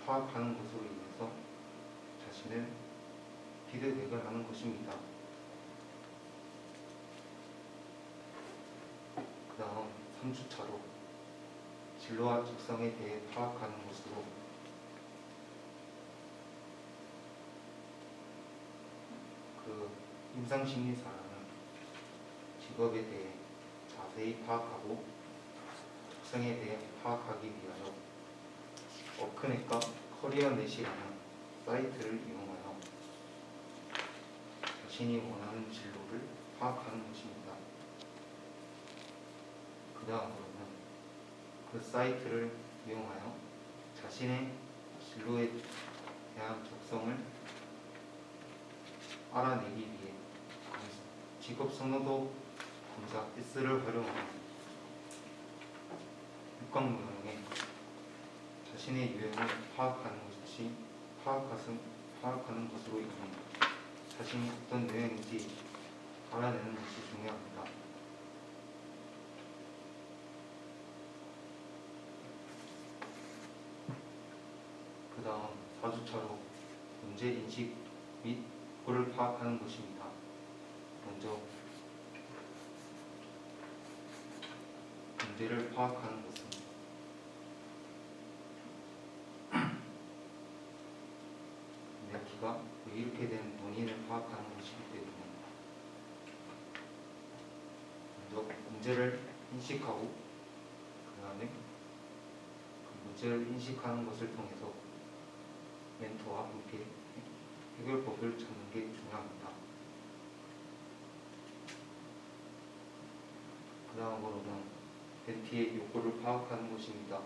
파악하는 것으로 인해서 자신을 피드백을 하는 것입니다. 그 다음 3주차로 진로와 적성에 대해 파악하는 것으로 그 임상심리사라는 직업에 대해 자세히 파악하고 적성에 대해 파악하기 위하여 워크넷과 커리어넷이라는 사이트를 이용하여 자신이 원하는 진로를 파악하는 것입니다. 그 다음으로는 그 사이트를 이용하여 자신의 진로에 대한 적성을 알아내기 위해 직업선호도 검사 S를 활용하여 육각모형에 자신의 유형을 파악하는 것으로 인해 자신이 어떤 유형인지 알아내는 것이 중요합니다. 그 다음 4주차로 문제인식 및 그를 파악하는 것입니다. 먼저 문제를 파악하는 것은 내키가 왜 이렇게 된 원인을 파악하는 것이기 때문에 먼저 문제를 인식하고 그 다음에 그 문제를 인식하는 것을 통해서 멘토와 함께 해결법을 찾는 게 중요합니다. 그 다음으로는 멘티의 욕구를 파악하는 것입니다.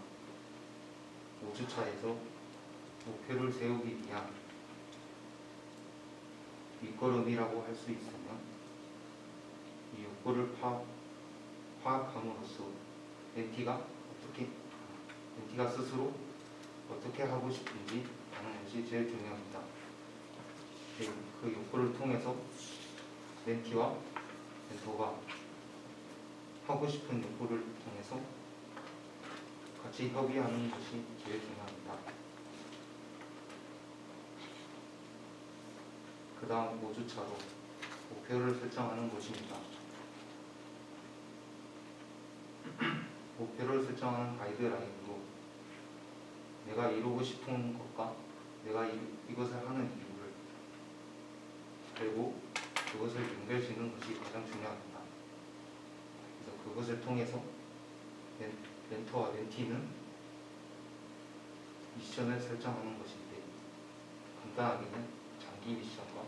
5주차에서 목표를 세우기 위한 밑거름이라고 할 수 있으며 이 욕구를 파악함으로써 멘티가 스스로 어떻게 하고 싶은지 아는 것이 제일 중요합니다. 그 욕구를 통해서 멘티와 멘토가 하고 싶은 욕구를 통해서 같이 협의하는 것이 제일 중요합니다. 그 다음 5주차로 목표를 설정하는 것입니다. 목표를 설정하는 가이드라인으로 내가 이루고 싶은 것과 내가 이것을 하는 이유를 그리고 그것을 연결짓는 것이 가장 중요합니다. 그래서 그것을 통해서 멘토와 멘티는 미션을 설정하는 것인데 간단하게는 장기 미션과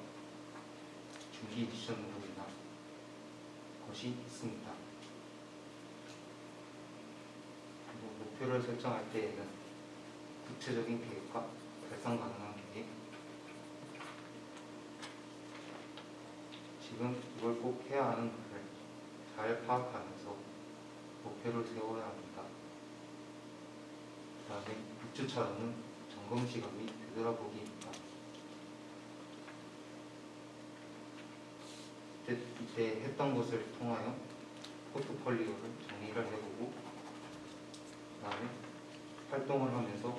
중기 미션으로 인한 것이 있습니다. 그리고 목표를 설정할 때에는 구체적인 계획과 달성 가능한 계획, 지금 이걸 꼭 해야 하는 것을 잘 파악하면서 목표를 세워야 합니다. 그 다음에 6주차로는 점검시간 및 되돌아보기입니다. 이때 했던 것을 통하여 포트폴리오를 정리를 해보고 그 다음에 활동을 하면서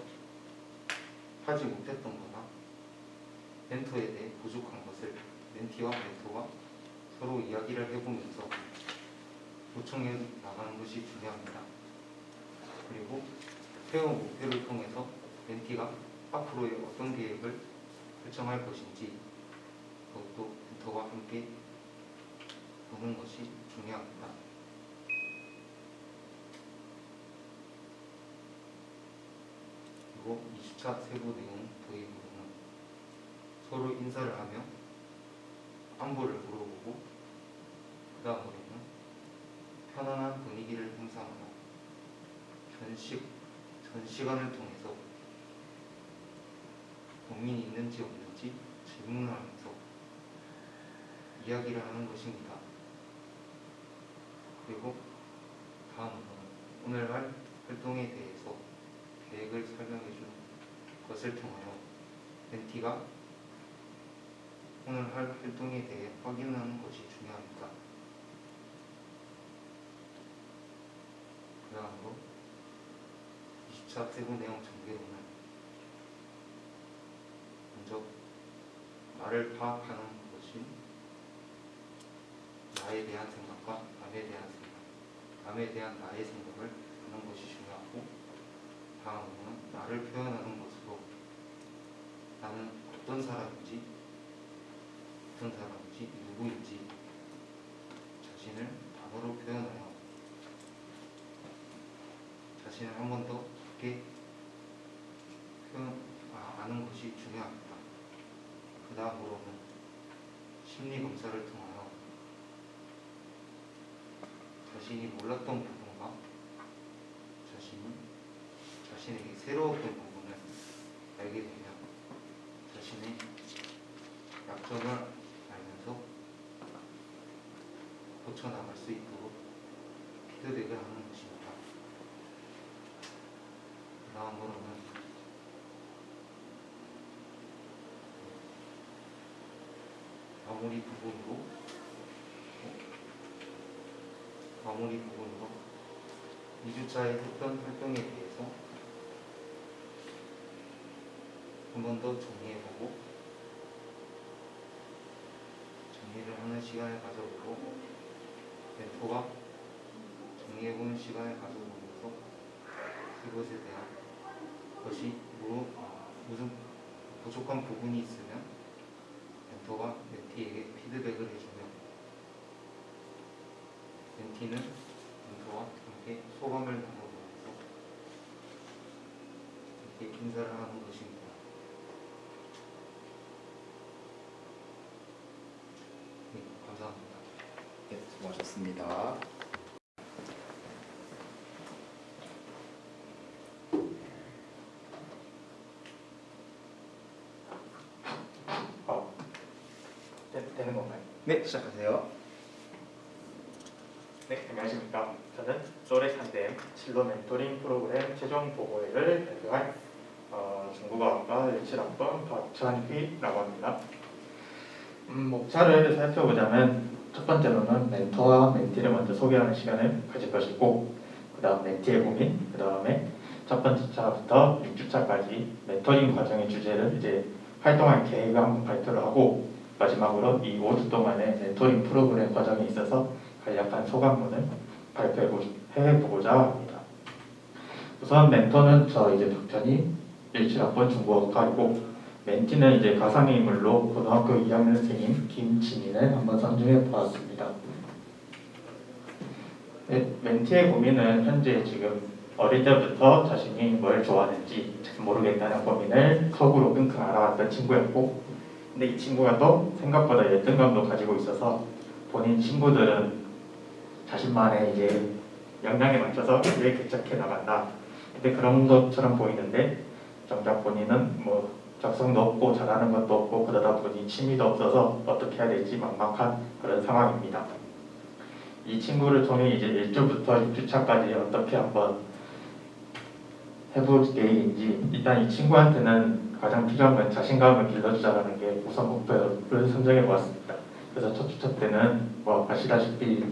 하지 못했던 거나 멘토에 대해 부족한 것을 멘티와 멘토가 서로 이야기를 해보면서 보충해 나가는 것이 중요합니다. 그리고 세운 목표를 통해서 멘티가 앞으로의 어떤 계획을 설정할 것인지 그것도 멘토와 함께 보는 것이 중요합니다. 그리고 2주차 세부 내용 도입으로는 서로 인사를 하며 안부를 물어보고 그 다음으로는 편안한 분위기를 형성하며 전 시간을 통해서 고민이 있는지 없는지 질문을 하면서 이야기를 하는 것입니다. 그리고 다음으로는 오늘 할 활동에 대해서 계획을 설명해 주는 것을 통하여 멘티가 오늘 할 활동에 대해 확인하는 것이 중요합니다. 그 다음으로 주차 세부 내용 전개로는 먼저 나를 파악하는 것이 나에 대한 생각과 남에 대한 생각, 남에 대한 나의 생각을 하는 것이 중요하고, 다음으로는 나를 표현하는 것으로 나는 어떤 사람인지 누구인지 자신을 단어로 표현하여 자신을 한 번 더 깊게 아는 것이 중요합니다. 그 다음으로는 심리 검사를 통하여 자신이 몰랐던 부분과 자신에게 새로웠던 부분을 알게 되면 자신의 약점을 알면서 고쳐나갈 수 있도록 피드백을 하는 것입니다. 그 다음으로는 마무리 부분으로 2주차에 했던 활동에 대해서 한 번 더 정리해보고 정리를 하는 시간을 가져보고 멘토가 정리해보는 시간을 가져보면서 그것에 대한 것이 무슨 부족한 부분이 있으면 멘토가 멘티에게 피드백을 해주며 멘티는 멘토와 함께 소감을 나눠보면서 이렇게 인사를 하는 것입니다. 네, 감사합니다.
네, 수고하셨습니다.
되는 건가요?
네, 시작하세요.
네, 안녕하십니까. 저는 소레탄댐 진로 멘토링 프로그램 최종 보고회를 발표할 중국어학과 17학번 박찬휘라고 합니다. 목차를 살펴보자면 첫 번째로는 멘토와 멘티를 먼저 소개하는 시간을 가질 것이고, 그 다음 멘티의 고민, 그 다음에 첫 번째 차부터 6주차까지 멘토링 과정의 주제를 이제 활동할 계획을 한번 발표를 하고, 마지막으로 이 5주 동안의 멘토링 프로그램 과정에 있어서 간략한 소감문을 발표해보고자 합니다. 우선 멘토는 저 이제 박찬희 17학번 중국어과이고, 멘티는 이제 가상의 인물로 고등학교 2학년생인 김지민을 한번 선정해 보았습니다. 네, 멘티의 고민은 현재 지금 어릴 때부터 자신이 뭘 좋아하는지 잘 모르겠다는 고민을 속으로 끙끙 앓아왔던 친구였고, 근데 이 친구가 또 생각보다 열등감도 가지고 있어서 본인 친구들은 자신만의 이제 역량에 맞춰서 일 개척해 나간다. 근데 그런 것처럼 보이는데 정작 본인은 뭐 적성도 없고 잘하는 것도 없고 그러다 보니 취미도 없어서 어떻게 해야 될지 막막한 그런 상황입니다. 이 친구를 통해 이제 1주부터 6주차까지 어떻게 한번 해볼 계획인지, 일단 이 친구한테는 가장 필요한 건 자신감을 길러주자라는 게 우선 목표를 선정해 보았습니다. 그래서 첫 주차 때는 뭐 아시다시피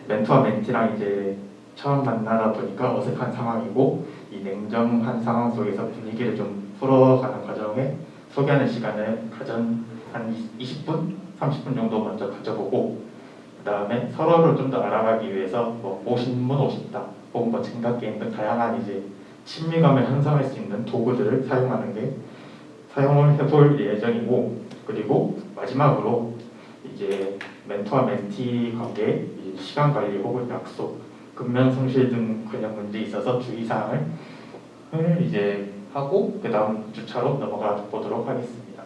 멘토와 멘티랑 이제 처음 만나다 보니까 어색한 상황이고, 이 냉정한 상황 속에서 분위기를 좀 풀어가는 과정에 소개하는 시간을 가장 한 20분, 30분 정도 먼저 가져보고, 그 다음에 서로를 좀 더 알아가기 위해서 뭐 50문 50다, 혹은 뭐 젠가 게임 등 다양한 이제 친밀감을 형성할 수 있는 도구들을 사용을 해볼 예정이고, 그리고 마지막으로 이제 멘토와 멘티 관계, 시간 관리 혹은 약속, 근면 성실 등 근역 문제에 있어서 주의사항을 이제 하고 그 다음 주차로 넘어가 보도록 하겠습니다.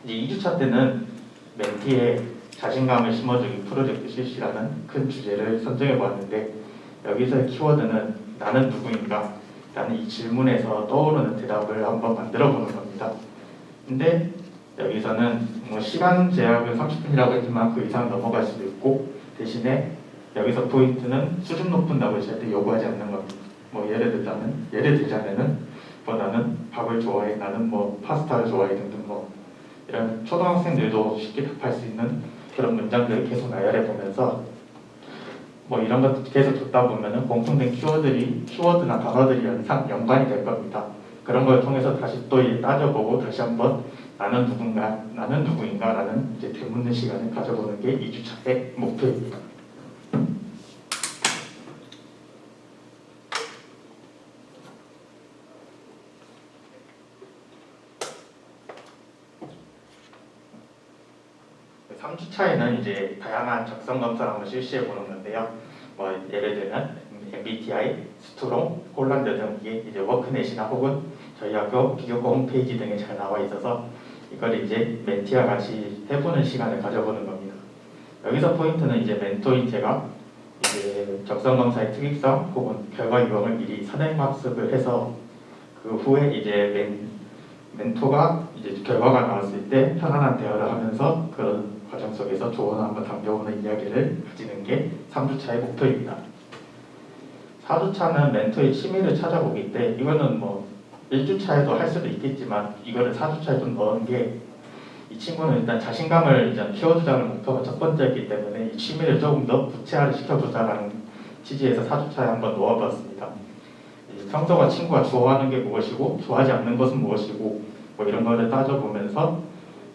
이제 2주차 때는 멘티에 자신감을 심어주기 프로젝트 실시라는 큰 주제를 선정해 보았는데, 여기서의 키워드는 나는 누구인가? 라는 이 질문에서 떠오르는 대답을 한번 만들어 보는 겁니다. 근데 여기서는 뭐 시간 제약은 30분이라고 했지만 그 이상 넘어갈 수도 있고, 대신에 여기서 포인트는 수준 높은 답을 절대 요구하지 않는 겁니다. 뭐 예를 들자면은 뭐 나는 밥을 좋아해, 나는 뭐 파스타를 좋아해 등등 뭐 이런 초등학생들도 쉽게 답할 수 있는 그런 문장들을 계속 나열해 보면서 뭐 이런 것도 계속 듣다 보면은 공통된 키워드나 단어들이 연관이 될 겁니다. 그런 걸 통해서 다시 또 따져보고 다시 한번 나는 누구인가라는 이제 되묻는 시간을 가져보는 게 2주차의 목표입니다. 네, 3주차에는 이제 다양한 적성 검사를 한번 실시해 보는 건데요. 뭐 예를 들면 MBTI, 스트롱, 홀란드 등 이제 워크넷이나 혹은 저희 학교 비교과 홈페이지 등에 잘 나와 있어서 이걸 이제 멘티와 같이 해보는 시간을 가져보는 겁니다. 여기서 포인트는 이제 멘토인 제가 이제 적성 검사의 특이성 혹은 결과 유형을 미리 선행학습을 해서 그 후에 이제 멘토가 이제 결과가 나왔을 때 편안한 대화를 하면서 그런 과정 속에서 조언을 한번 담겨보는 이야기를 가지는 게 3주차의 목표입니다. 4주차는 멘토의 취미를 찾아보기인데 이거는 뭐 1주차에도 할 수도 있겠지만 이거를 4주차에 좀 넣은 게 이 친구는 일단 자신감을 일단 키워주자는 목표가 첫 번째이기 때문에 이 취미를 조금 더 구체화를 시켜보자라는 취지에서 4주차에 한번 놓아봤습니다. 평소가 친구가 좋아하는 게 무엇이고 좋아하지 않는 것은 무엇이고 뭐 이런 거를 따져보면서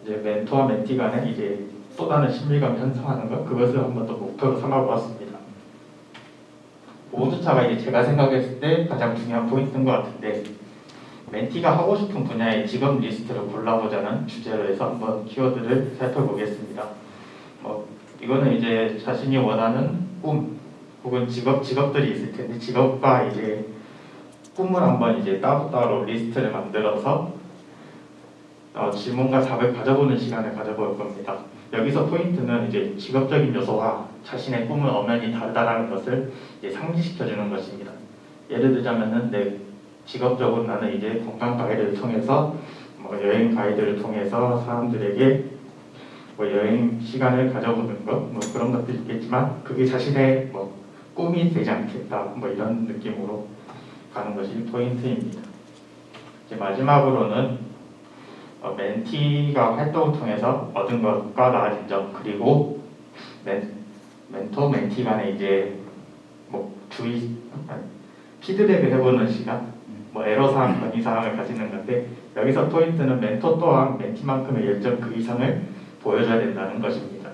이제 멘토와 멘티 간에 이제 또 다른 친밀감을 형성하는 것 그것을 한번 더 목표로 삼아보았습니다. 5주차가 이제 제가 생각했을 때 가장 중요한 포인트인 것 같은데 멘티가 하고 싶은 분야의 직업 리스트를 골라보자는 주제로 해서 한번 키워드를 살펴보겠습니다. 뭐 이거는 이제 자신이 원하는 꿈 혹은 직업들이 있을 텐데 직업과 이제 꿈을 한번 이제 따로 리스트를 만들어서 질문과 답을 가져보는 시간을 가져볼 겁니다. 여기서 포인트는 이제 직업적인 요소와 자신의 꿈은 엄연히 다르다는 것을 이제 상기시켜주는 것입니다. 예를 들자면은 직업적으로 나는 이제 관광 가이드를 통해서 뭐 여행 가이드를 통해서 사람들에게 뭐 여행 시간을 가져보는 것 뭐 그런 것도 있겠지만 그게 자신의 뭐 꿈이 되지 않겠다 뭐 이런 느낌으로 가는 것이 포인트입니다. 이제 마지막으로는 멘티가 활동을 통해서 얻은 것과 나아진 점 그리고 멘토 멘티 간에 이제 뭐 피드백을 해보는 시간 뭐 애로사항, 건의사항을 가지는 건데 여기서 포인트는 멘토 또한 멘티만큼의 열정 그 이상을 보여줘야 된다는 것입니다.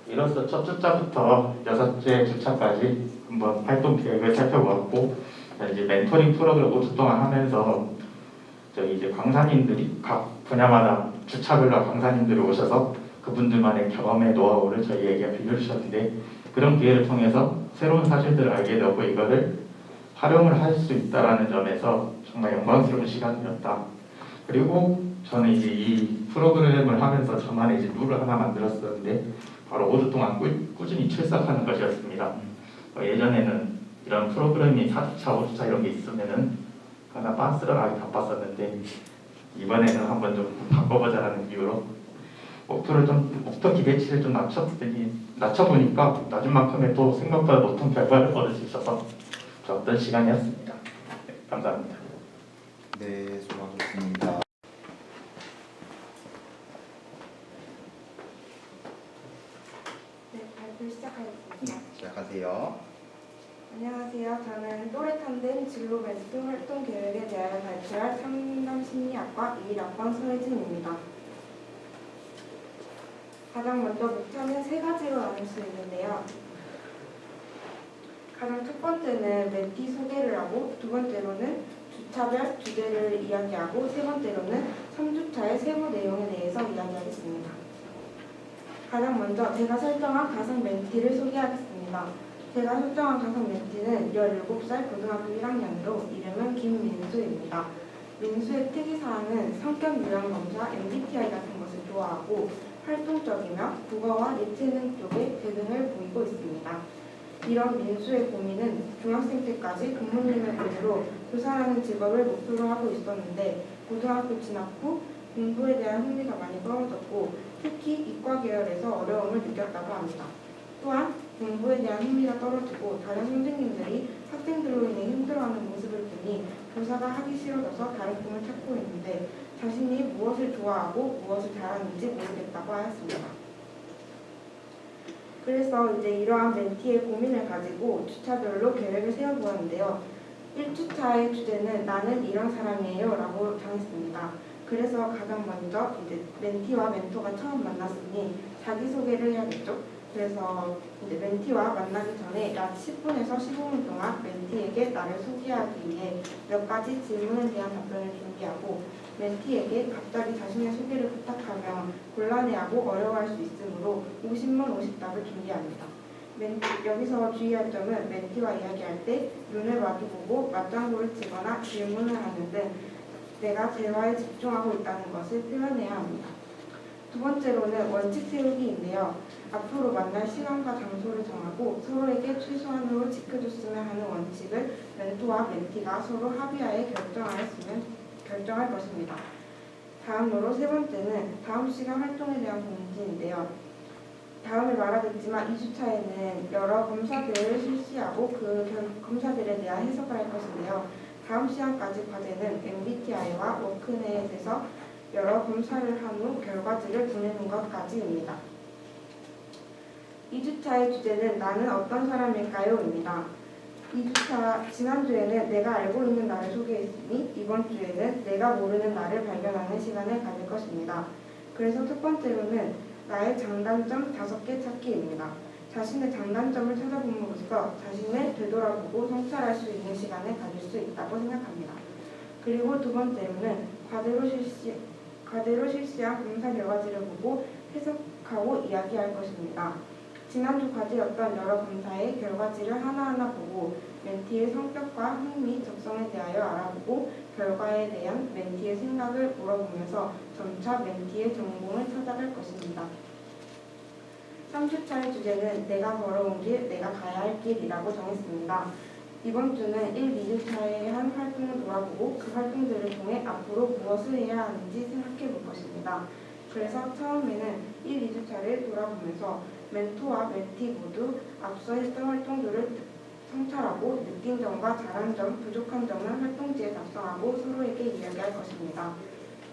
이로써 첫 주차부터 6째 주차까지 한번 활동 계획을 살펴보았고 이제 멘토링 프로그램 5주 동안 하면서 저희 이제 강사님들이 각 분야마다 주차별로 강사님들이 오셔서 그분들만의 경험의 노하우를 저희에게 빌려주셨는데 그런 기회를 통해서 새로운 사실들을 알게 되고 이거를 활용을 할 수 있다는 점에서 정말 영광스러운 시간이었다. 그리고 저는 이제 이 프로그램을 하면서 저만의 이제 룰을 하나 만들었었는데 바로 5주 동안 꾸준히 출석하는 것이었습니다. 예전에는 이런 프로그램이 4주차, 5주차 이런 게 있으면은 하나 빤스런하게 바빴었는데 이번에는 한번 좀 바꿔보자라는 이유로 목표 기대치를 좀 낮춰보니까 낮은 만큼의 또 생각보다 높은 결과를 얻을 수 있어서 좋았던 시간이었습니다. 네, 감사합니다.
네, 수고하셨습니다.
네, 발표 시작하겠습니다.
시작하세요.
안녕하세요. 저는 또렷한 진로 멘토 활동 계획에 대하여 발표할 상담심리학과 21학번 서혜진입니다. 가장 먼저 목표는 3가지로 나눌 수 있는데요. 가장 첫 번째는 멘티 소개를 하고 두 번째로는 주차별 주제를 이야기하고 세 번째로는 3주차의 세부 내용에 대해서 이야기하겠습니다. 가장 먼저 제가 설정한 가상 멘티를 소개하겠습니다. 제가 설정한 가상 멘티는 17살 고등학교 1학년으로 이름은 김민수입니다. 민수의 특이사항은 성격 유형 검사 MBTI 같은 것을 좋아하고 활동적이며 국어와 예체능 쪽에 재능을 보이고 있습니다. 이런 민수의 고민은 중학생 때까지 부모님의 권유로 교사라는 직업을 목표로 하고 있었는데 고등학교 진학 후 공부에 대한 흥미가 많이 떨어졌고 특히 이과 계열에서 어려움을 느꼈다고 합니다. 또한 공부에 대한 흥미가 떨어지고 다른 선생님들이 학생들로 인해 힘들어하는 모습을 보니 교사가 하기 싫어져서 다른 꿈을 찾고 있는데 자신이 무엇을 좋아하고 무엇을 잘하는지 모르겠다고 하였습니다. 그래서 이제 이러한 멘티의 고민을 가지고 주차별로 계획을 세워보았는데요. 1주차의 주제는 나는 이런 사람이에요 라고 정했습니다. 그래서 가장 먼저 이제 멘티와 멘토가 처음 만났으니 자기소개를 해야겠죠. 그래서 이제 멘티와 만나기 전에 약 10분에서 15분 동안 멘티에게 나를 소개하기 위해 몇 가지 질문에 대한 답변을 준비하고 멘티에게 갑자기 자신의 소개를 부탁하면 곤란해하고 어려워할 수 있으므로 50문 50답을 준비합니다. 여기서 주의할 점은 멘티와 이야기할 때 눈을 마주보고 맞장구를 치거나 질문을 하는 등 내가 대화에 집중하고 있다는 것을 표현해야 합니다. 두 번째로는 원칙 세우기인데요. 앞으로 만날 시간과 장소를 정하고 서로에게 최소한으로 지켜줬으면 하는 원칙을 멘토와 멘티가 서로 합의하에 결정할 것입니다. 다음으로 세 번째는 다음 시간 활동에 대한 공지인데요. 다음에 말하겠지만 2주차에는 여러 검사들을 실시하고 그 검사들에 대한 해석을 할 것인데요. 다음 시간까지 과제는 MBTI와 워크넷에서 여러 검사를 한 후 결과지를 보내는 것까지입니다. 2주차의 주제는 나는 어떤 사람일까요? 입니다. 2주차 지난주에는 내가 알고 있는 나를 소개했으니 이번 주에는 내가 모르는 나를 발견하는 시간을 가질 것입니다. 그래서 첫 번째로는 나의 장단점 5개 찾기입니다. 자신의 장단점을 찾아봄으로써 자신을 되돌아보고 성찰할 수 있는 시간을 가질 수 있다고 생각합니다. 그리고 두 번째로는 과대로 실시한 검사 결과지를 보고 해석하고 이야기할 것입니다. 지난주 과제였던 여러 검사의 결과지를 하나하나 보고 멘티의 성격과 흥미, 적성에 대하여 알아보고 결과에 대한 멘티의 생각을 물어보면서 점차 멘티의 전공을 찾아갈 것입니다. 3주차의 주제는 내가 걸어온 길, 내가 가야 할 길이라고 정했습니다. 이번 주는 1, 2주차에 한 활동을 돌아보고 그 활동들을 통해 앞으로 무엇을 해야 하는지 생각해 볼 것입니다. 그래서 처음에는 1, 2주차를 돌아보면서 멘토와 멘티 모두 앞서 했던 활동들을 성찰하고 느낀 점과 잘한 점, 부족한 점을 활동지에 작성하고 서로에게 이야기할 것입니다.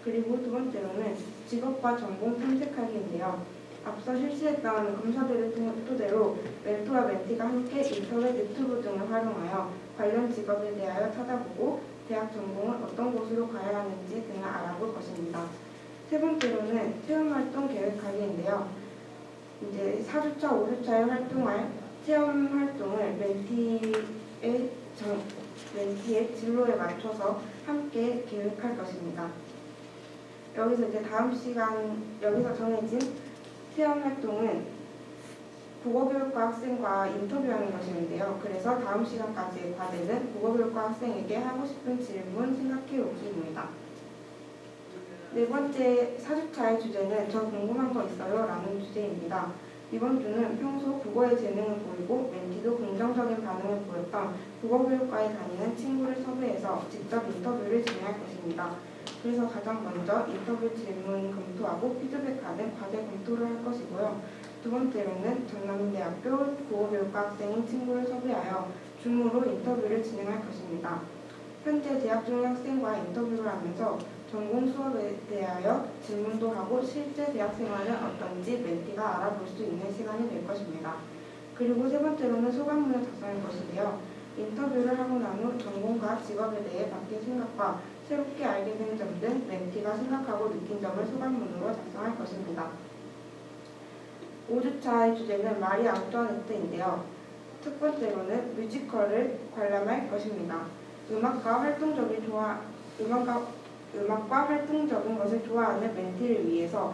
그리고 두 번째로는 직업과 전공 탐색하기인데요. 앞서 실시했던 검사들을 토대로 멘토와 멘티가 함께 인터넷, 유튜브 등을 활용하여 관련 직업에 대하여 찾아보고 대학 전공을 어떤 곳으로 가야 하는지 등을 알아볼 것입니다. 세 번째로는 체험활동 계획하기인데요. 이제 4주차, 5주차에 활동할 체험 활동을 멘티의 진로에 맞춰서 함께 계획할 것입니다. 여기서 이제 여기서 정해진 체험 활동은 국어교육과 학생과 인터뷰하는 것인데요. 그래서 다음 시간까지의 과제는 국어교육과 학생에게 하고 싶은 질문 생각해 오기입니다. 네 번째 4주차의 주제는 저 궁금한 거 있어요? 라는 주제입니다. 이번 주는 평소 국어에 재능을 보이고 멘티도 긍정적인 반응을 보였던 국어교육과에 다니는 친구를 섭외해서 직접 인터뷰를 진행할 것입니다. 그래서 가장 먼저 인터뷰 질문 검토하고 피드백하는 과제 검토를 할 것이고요. 두 번째로는 전남대학교 국어교육과 학생인 친구를 섭외하여 줌으로 인터뷰를 진행할 것입니다. 현재 재학 중인 학생과 인터뷰를 하면서 전공 수업에 대하여 질문도 하고 실제 대학 생활은 어떤지 멘티가 알아볼 수 있는 시간이 될 것입니다. 그리고 세 번째로는 소감문을 작성할 것인데요. 인터뷰를 하고 난 후 전공과 직업에 대해 바뀐 생각과 새롭게 알게 된 점 등 멘티가 생각하고 느낀 점을 소감문으로 작성할 것입니다. 5주차의 주제는 마리 앙뚜아네트인데요. 첫 번째로는 뮤지컬을 관람할 것입니다. 음악과 활동적인 것을 좋아하는 멘티를 위해서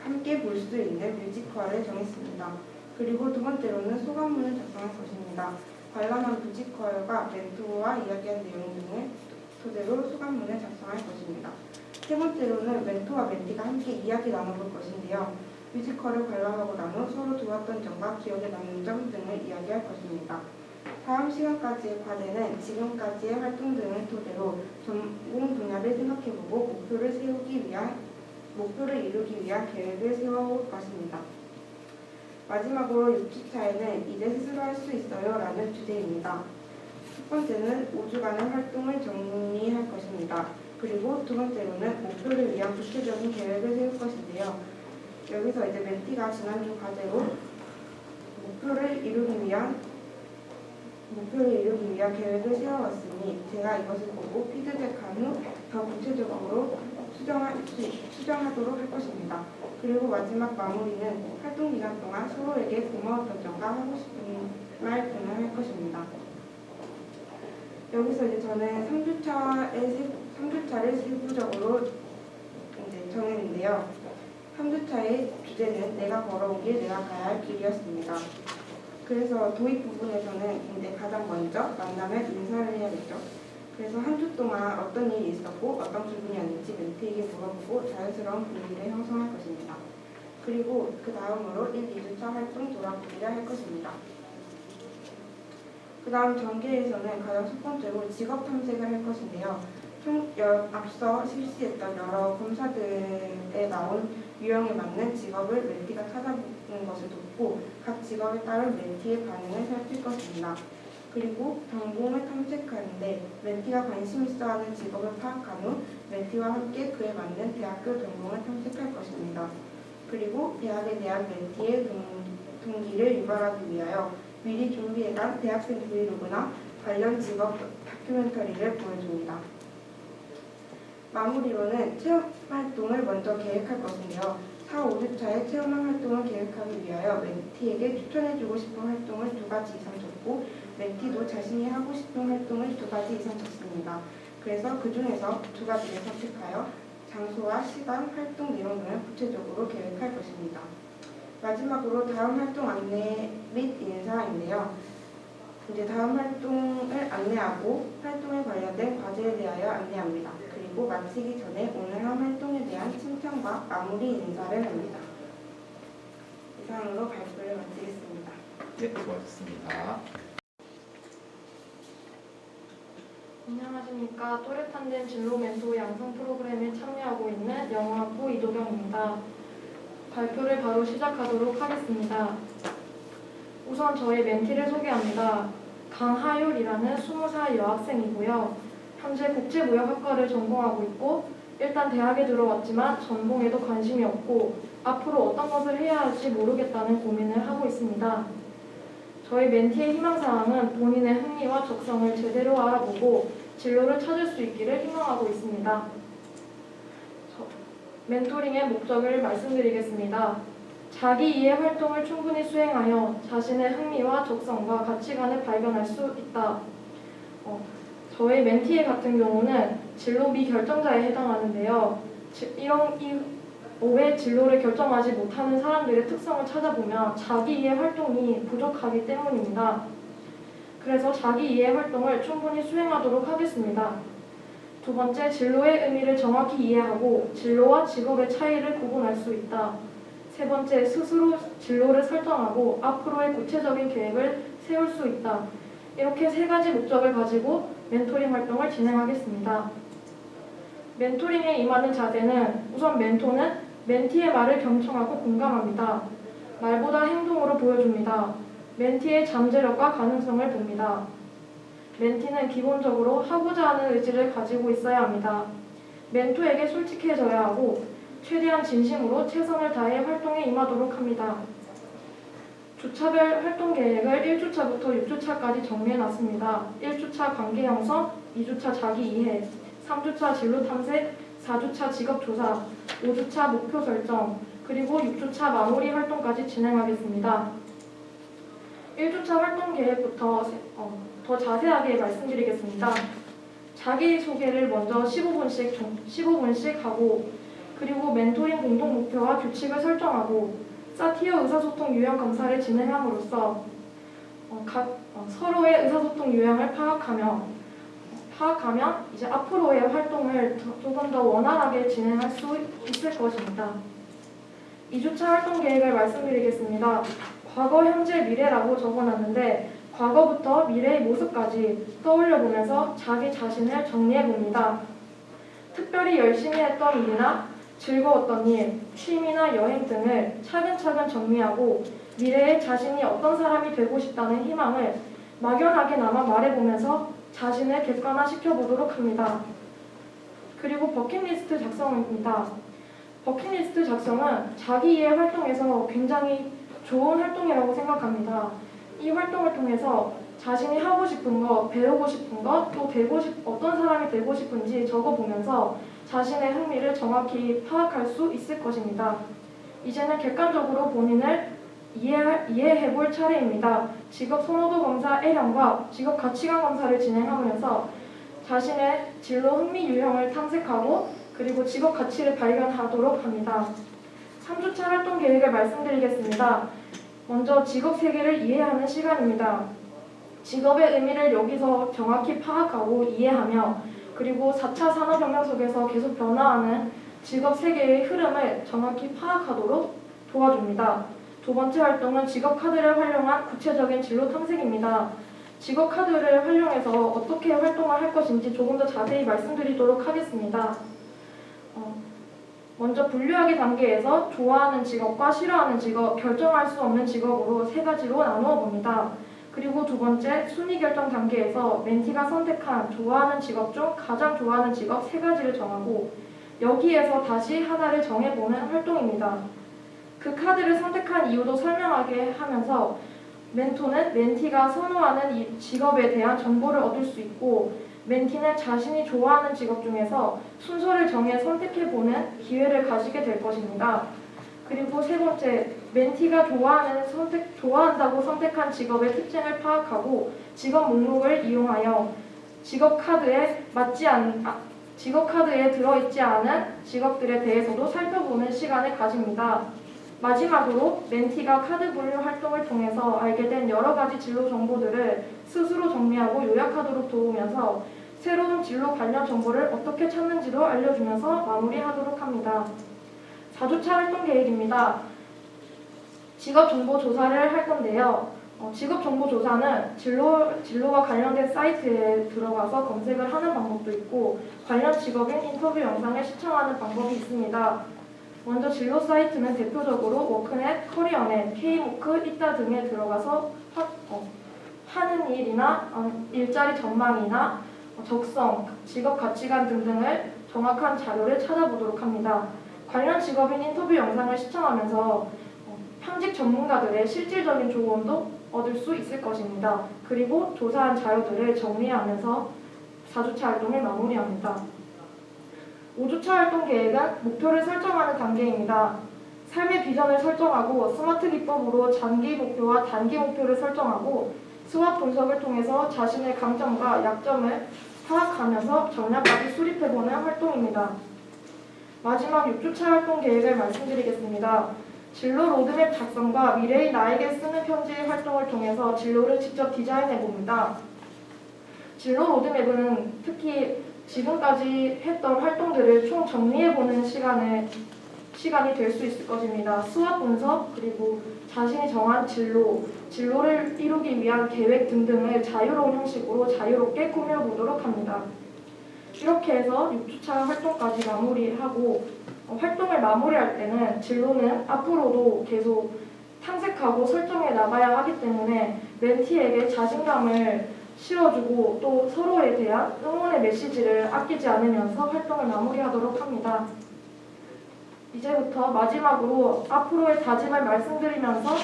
함께 볼 수 있는 뮤지컬을 정했습니다. 그리고 두 번째로는 소감문을 작성할 것입니다. 관람한 뮤지컬과 멘토와 이야기한 내용 등을 토대로 소감문을 작성할 것입니다. 세 번째로는 멘토와 멘티가 함께 이야기 나눠볼 것인데요. 뮤지컬을 관람하고 난 후 서로 좋았던 점과 기억에 남는 점 등을 이야기할 것입니다. 다음 시간까지의 과제는 지금까지의 활동 등을 토대로 전공 분야를 생각해보고 목표를 이루기 위한 계획을 세워볼 것입니다. 마지막으로 6주차에는 이제 스스로 할 수 있어요 라는 주제입니다. 첫 번째는 5주간의 활동을 정리할 것입니다. 그리고 두 번째로는 목표를 위한 구체적인 계획을 세울 것인데요. 여기서 이제 멘티가 지난주 과제로 목표를 이루기 위한 계획을 세워왔으니 제가 이것을 보고 피드백한 후 더 구체적으로 수정하도록 할 것입니다. 그리고 마지막 마무리는 활동 기간 동안 서로에게 고마웠던 점과 하고 싶은 말 등을 할 것입니다. 여기서 이제 저는 3주차를 세부적으로 이제 정했는데요. 3주차의 주제는 내가 걸어온 길, 내가 가야 할 길이었습니다. 그래서 도입 부분에서는 이제 가장 먼저 만나면 인사를 해야겠죠. 그래서 한 주 동안 어떤 일이 있었고 어떤 기분이었는지 멘티에게 물어보고 자연스러운 분위기를 형성할 것입니다. 그리고 그 다음으로 1, 2주차 활동 돌아보기를 할 것입니다. 그 다음 전개에서는 가장 첫 번째로 직업 탐색을 할 것인데요. 앞서 실시했던 여러 검사들에 나온 유형에 맞는 직업을 멘티가 찾아보는 것을 돕고 각 직업에 따른 멘티의 반응을 살필 것입니다. 그리고 전공을 탐색하는데 멘티가 관심 있어하는 직업을 파악한 후 멘티와 함께 그에 맞는 대학교 전공을 탐색할 것입니다. 그리고 대학에 대한 멘티의 동기를 유발하기 위하여 미리 준비해간 대학생 브이로그나 관련 직업 다큐멘터리를 보여줍니다. 마무리로는 체험 활동을 먼저 계획할 것인데요. 4, 5주차에 체험 활동을 계획하기 위하여 멘티에게 추천해주고 싶은 활동을 2가지 이상 적고 멘티도 자신이 하고 싶은 활동을 2가지 이상 적습니다. 그래서 그 중에서 2가지를 선택하여 장소와 시간, 활동 내용 등을 구체적으로 계획할 것입니다. 마지막으로 다음 활동 안내 및 인사인데요. 이제 다음 활동을 안내하고 활동에 관련된 과제에 대하여 안내합니다. 그리고 마치기 전에 오늘 한 활동에 대한 칭찬과 마무리 인사를 합니다. 이상으로 발표를 마치겠습니다.
네, 수고하셨습니다.
안녕하십니까. 또렷한 진로 멘토 양성 프로그램에 참여하고 있는 영어학부 이도경입니다. 발표를 바로 시작하도록 하겠습니다. 우선 저의 멘티를 소개합니다. 강하율이라는 20살 여학생이고요. 현재 국제무역학과를 전공하고 있고 일단 대학에 들어왔지만 전공에도 관심이 없고 앞으로 어떤 것을 해야 할지 모르겠다는 고민을 하고 있습니다. 저희 멘티의 희망사항은 본인의 흥미와 적성을 제대로 알아보고 진로를 찾을 수 있기를 희망하고 있습니다. 멘토링의 목적을 말씀드리겠습니다. 자기 이해 활동을 충분히 수행하여 자신의 흥미와 적성과 가치관을 발견할 수 있다. 저희 멘티 같은 경우는 진로 미결정자에 해당하는데요. 왜 진로를 결정하지 못하는 사람들의 특성을 찾아보면 자기 이해 활동이 부족하기 때문입니다. 그래서 자기 이해 활동을 충분히 수행하도록 하겠습니다. 두 번째, 진로의 의미를 정확히 이해하고 진로와 직업의 차이를 구분할 수 있다. 세 번째, 스스로 진로를 설정하고 앞으로의 구체적인 계획을 세울 수 있다. 이렇게 3가지 목적을 가지고 멘토링 활동을 진행하겠습니다. 멘토링에 임하는 자세는 우선 멘토는 멘티의 말을 경청하고 공감합니다. 말보다 행동으로 보여줍니다. 멘티의 잠재력과 가능성을 봅니다. 멘티는 기본적으로 하고자 하는 의지를 가지고 있어야 합니다. 멘토에게 솔직해져야 하고 최대한 진심으로 최선을 다해 활동에 임하도록 합니다. 주차별 활동 계획을 1주차부터 6주차까지 정리해놨습니다. 1주차 관계 형성, 2주차 자기 이해, 3주차 진로 탐색, 4주차 직업 조사, 5주차 목표 설정, 그리고 6주차 마무리 활동까지 진행하겠습니다. 1주차 활동 계획부터 더 자세하게 말씀드리겠습니다. 자기소개를 먼저 15분씩 하고 그리고 멘토링 공동 목표와 규칙을 설정하고 사티어 의사소통 유형 검사를 진행함으로써 서로의 의사소통 유형을 파악하면 이제 앞으로의 활동을 조금 더 원활하게 진행할 수 있을 것입니다. 2주차 활동 계획을 말씀드리겠습니다. 과거, 현재, 미래라고 적어놨는데 과거부터 미래의 모습까지 떠올려보면서 자기 자신을 정리해봅니다. 특별히 열심히 했던 일이나 즐거웠던 일, 취미나 여행 등을 차근차근 정리하고 미래에 자신이 어떤 사람이 되고 싶다는 희망을 막연하게나마 말해보면서 자신을 객관화시켜보도록 합니다. 그리고 버킷리스트 작성입니다. 버킷리스트 작성은 자기 이해 활동에서 굉장히 좋은 활동이라고 생각합니다. 이 활동을 통해서 자신이 하고 싶은 것, 배우고 싶은 것, 또 어떤 사람이 되고 싶은지 적어보면서 자신의 흥미를 정확히 파악할 수 있을 것입니다. 이제는 객관적으로 본인을 이해해볼 차례입니다. 직업 선호도 검사 A형과 직업 가치관 검사를 진행하면서 자신의 진로 흥미 유형을 탐색하고 그리고 직업 가치를 발견하도록 합니다. 3주차 활동 계획을 말씀드리겠습니다. 먼저 직업 세계를 이해하는 시간입니다. 직업의 의미를 여기서 정확히 파악하고 이해하며 그리고 4차 산업혁명 속에서 계속 변화하는 직업 세계의 흐름을 정확히 파악하도록 도와줍니다. 두 번째 활동은 직업 카드를 활용한 구체적인 진로 탐색입니다. 직업 카드를 활용해서 어떻게 활동을 할 것인지 조금 더 자세히 말씀드리도록 하겠습니다. 먼저 분류하기 단계에서 좋아하는 직업과 싫어하는 직업, 결정할 수 없는 직업으로 세 가지로 나누어 봅니다. 그리고 두 번째 순위 결정 단계에서 멘티가 선택한 좋아하는 직업 중 가장 좋아하는 직업 세 가지를 정하고 여기에서 다시 하나를 정해보는 활동입니다. 그 카드를 선택한 이유도 설명하게 하면서 멘토는 멘티가 선호하는 이 직업에 대한 정보를 얻을 수 있고 멘티는 자신이 좋아하는 직업 중에서 순서를 정해 선택해보는 기회를 가지게 될 것입니다. 그리고 세 번째, 멘티가 좋아한다고 선택한 직업의 특징을 파악하고 직업 목록을 이용하여 직업 카드에 들어있지 않은 직업들에 대해서도 살펴보는 시간을 가집니다. 마지막으로 멘티가 카드 분류 활동을 통해서 알게 된 여러 가지 진로 정보들을 스스로 정리하고 요약하도록 도우면서 새로운 진로 관련 정보를 어떻게 찾는지도 알려주면서 마무리하도록 합니다. 4주차 활동 계획입니다. 직업정보조사를 할 건데요. 직업정보조사는 진로와 관련된 사이트에 들어가서 검색을 하는 방법도 있고 관련 직업인 인터뷰 영상을 시청하는 방법이 있습니다. 먼저 진로 사이트는 대표적으로 워크넷, 커리어넷, K모크, 이따 등에 들어가서 하는 일이나 일자리 전망이나 적성, 직업 가치관 등등을 정확한 자료를 찾아보도록 합니다. 관련 직업인 인터뷰 영상을 시청하면서 현직 전문가들의 실질적인 조언도 얻을 수 있을 것입니다. 그리고 조사한 자료들을 정리하면서 4주차 활동을 마무리합니다. 5주차 활동 계획은 목표를 설정하는 단계입니다. 삶의 비전을 설정하고 스마트 기법으로 장기 목표와 단기 목표를 설정하고 스왑 분석을 통해서 자신의 강점과 약점을 파악하면서 전략까지 수립해보는 활동입니다. 마지막 6주차 활동 계획을 말씀드리겠습니다. 진로 로드맵 작성과 미래의 나에게 쓰는 편지 활동을 통해서 진로를 직접 디자인해봅니다. 진로 로드맵은 특히 지금까지 했던 활동들을 총 정리해보는 시간이 될 수 있을 것입니다. 스왑 분석, 그리고 자신이 정한 진로를 이루기 위한 계획 등등을 자유로운 형식으로 자유롭게 꾸며보도록 합니다. 이렇게 해서 6주차 활동까지 마무리하고 활동을 마무리할 때는 진로는 앞으로도 계속 탐색하고 설정해 나가야 하기 때문에 멘티에게 자신감을 실어주고 또 서로에 대한 응원의 메시지를 아끼지 않으면서 활동을 마무리하도록 합니다. 이제부터 마지막으로 앞으로의 다짐을 말씀드리면서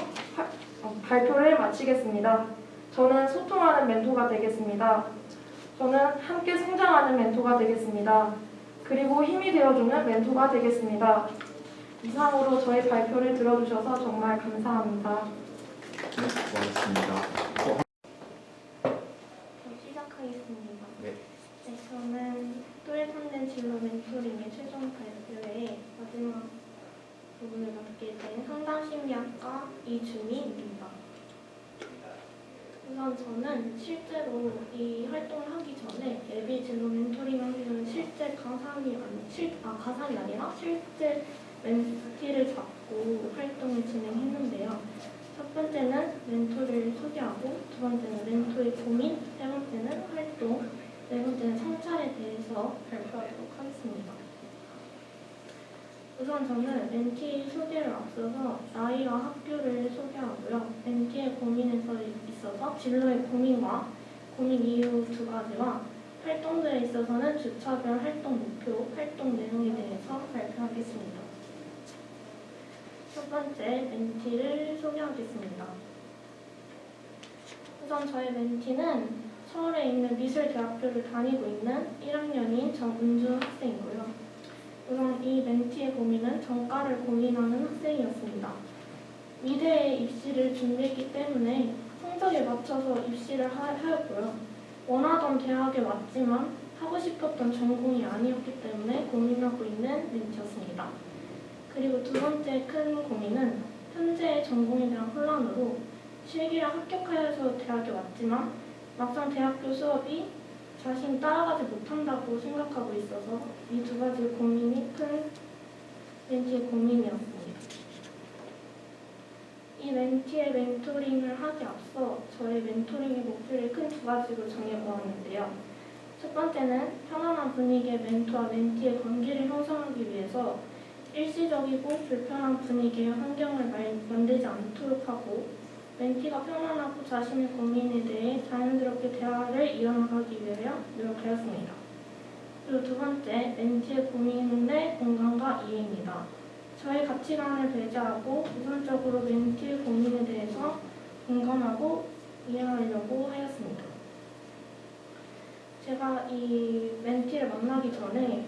발표를 마치겠습니다. 저는 소통하는 멘토가 되겠습니다. 저는 함께 성장하는 멘토가 되겠습니다. 그리고 힘이 되어주는 멘토가 되겠습니다. 이상으로 저희 발표를 들어주셔서 정말 감사합니다.
네, 고맙습니다.
시작하겠습니다.
네.
저는 또래탄된 진로 멘토링의 최종 발표의 마지막 부분을 맡게 된 상담심리학과 이주미입니다. 우선 저는 실제로 이 활동을 하기 전에 예비 진로 멘토링 하기 전에 실제 가상이 아니라 실제 멘티를 잡고 활동을 진행했는데요. 첫 번째는 멘토를 소개하고, 두 번째는 멘토의 고민, 세 번째는 활동, 네 번째는 성찰에 대해서 발표하도록 하겠습니다. 우선 저는 멘티 소개를 앞서서 나이와 학교를 소개하고요. 멘티의 고민에 있어서 진로의 고민과 고민 이유 두 가지와 활동들에 있어서는 주차별 활동 목표, 활동 내용에 대해서 발표하겠습니다.
첫 번째 멘티를 소개하겠습니다. 우선 저희 멘티는 서울에 있는 미술대학교를 다니고 있는 1학년인 정은주 학생이고요. 우선 이 멘티의 고민은 전과를 고민하는 학생이었습니다. 미대에 입시를 준비했기 때문에 성적에 맞춰서 입시를 하였고요. 원하던 대학에 왔지만 하고 싶었던 전공이 아니었기 때문에 고민하고 있는 멘티였습니다. 그리고 두 번째 큰 고민은 현재의 전공에 대한 혼란으로 실기를 합격하여서 대학에 왔지만 막상 대학교 수업이 자신이 따라가지 못한다고 생각하고 있어서 이 두 가지 고민이 큰 멘티의 고민이었습니다. 이 멘티의 멘토링을 하기 앞서 저의 멘토링의 목표를 큰 두 가지로 정해보았는데요. 첫 번째는 편안한 분위기의 멘토와 멘티의 관계를 형성하기 위해서 일시적이고 불편한 분위기의 환경을 만들지 않도록 하고 멘티가 편안하고 자신의 고민에 대해 자연스럽게 대화를 이어나가기 위하여 노력하였습니다. 그리고 두 번째, 멘티의 고민의 공감과 이해입니다. 저의 가치관을 배제하고 우선적으로 멘티의 고민에 대해서 공감하고 이해하려고 하였습니다. 제가 이 멘티를 만나기 전에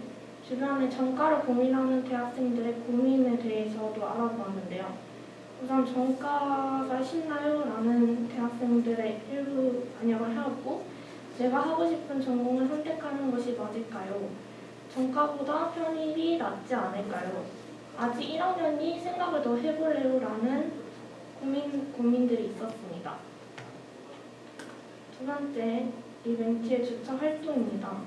주변에 전과를 고민하는 대학생들의 고민에 대해서도 알아보았는데요. 우선 전과가 쉽나요? 라는 대학생들의 일부 반영을 하였고 내가 하고 싶은 전공을 선택하는 것이 맞을까요? 전과보다 편입이 낫지 않을까요? 아직 1학년이 생각을 더 해볼래요? 라는 고민들이 있었습니다. 두 번째, 이 멘티의 주차 활동입니다.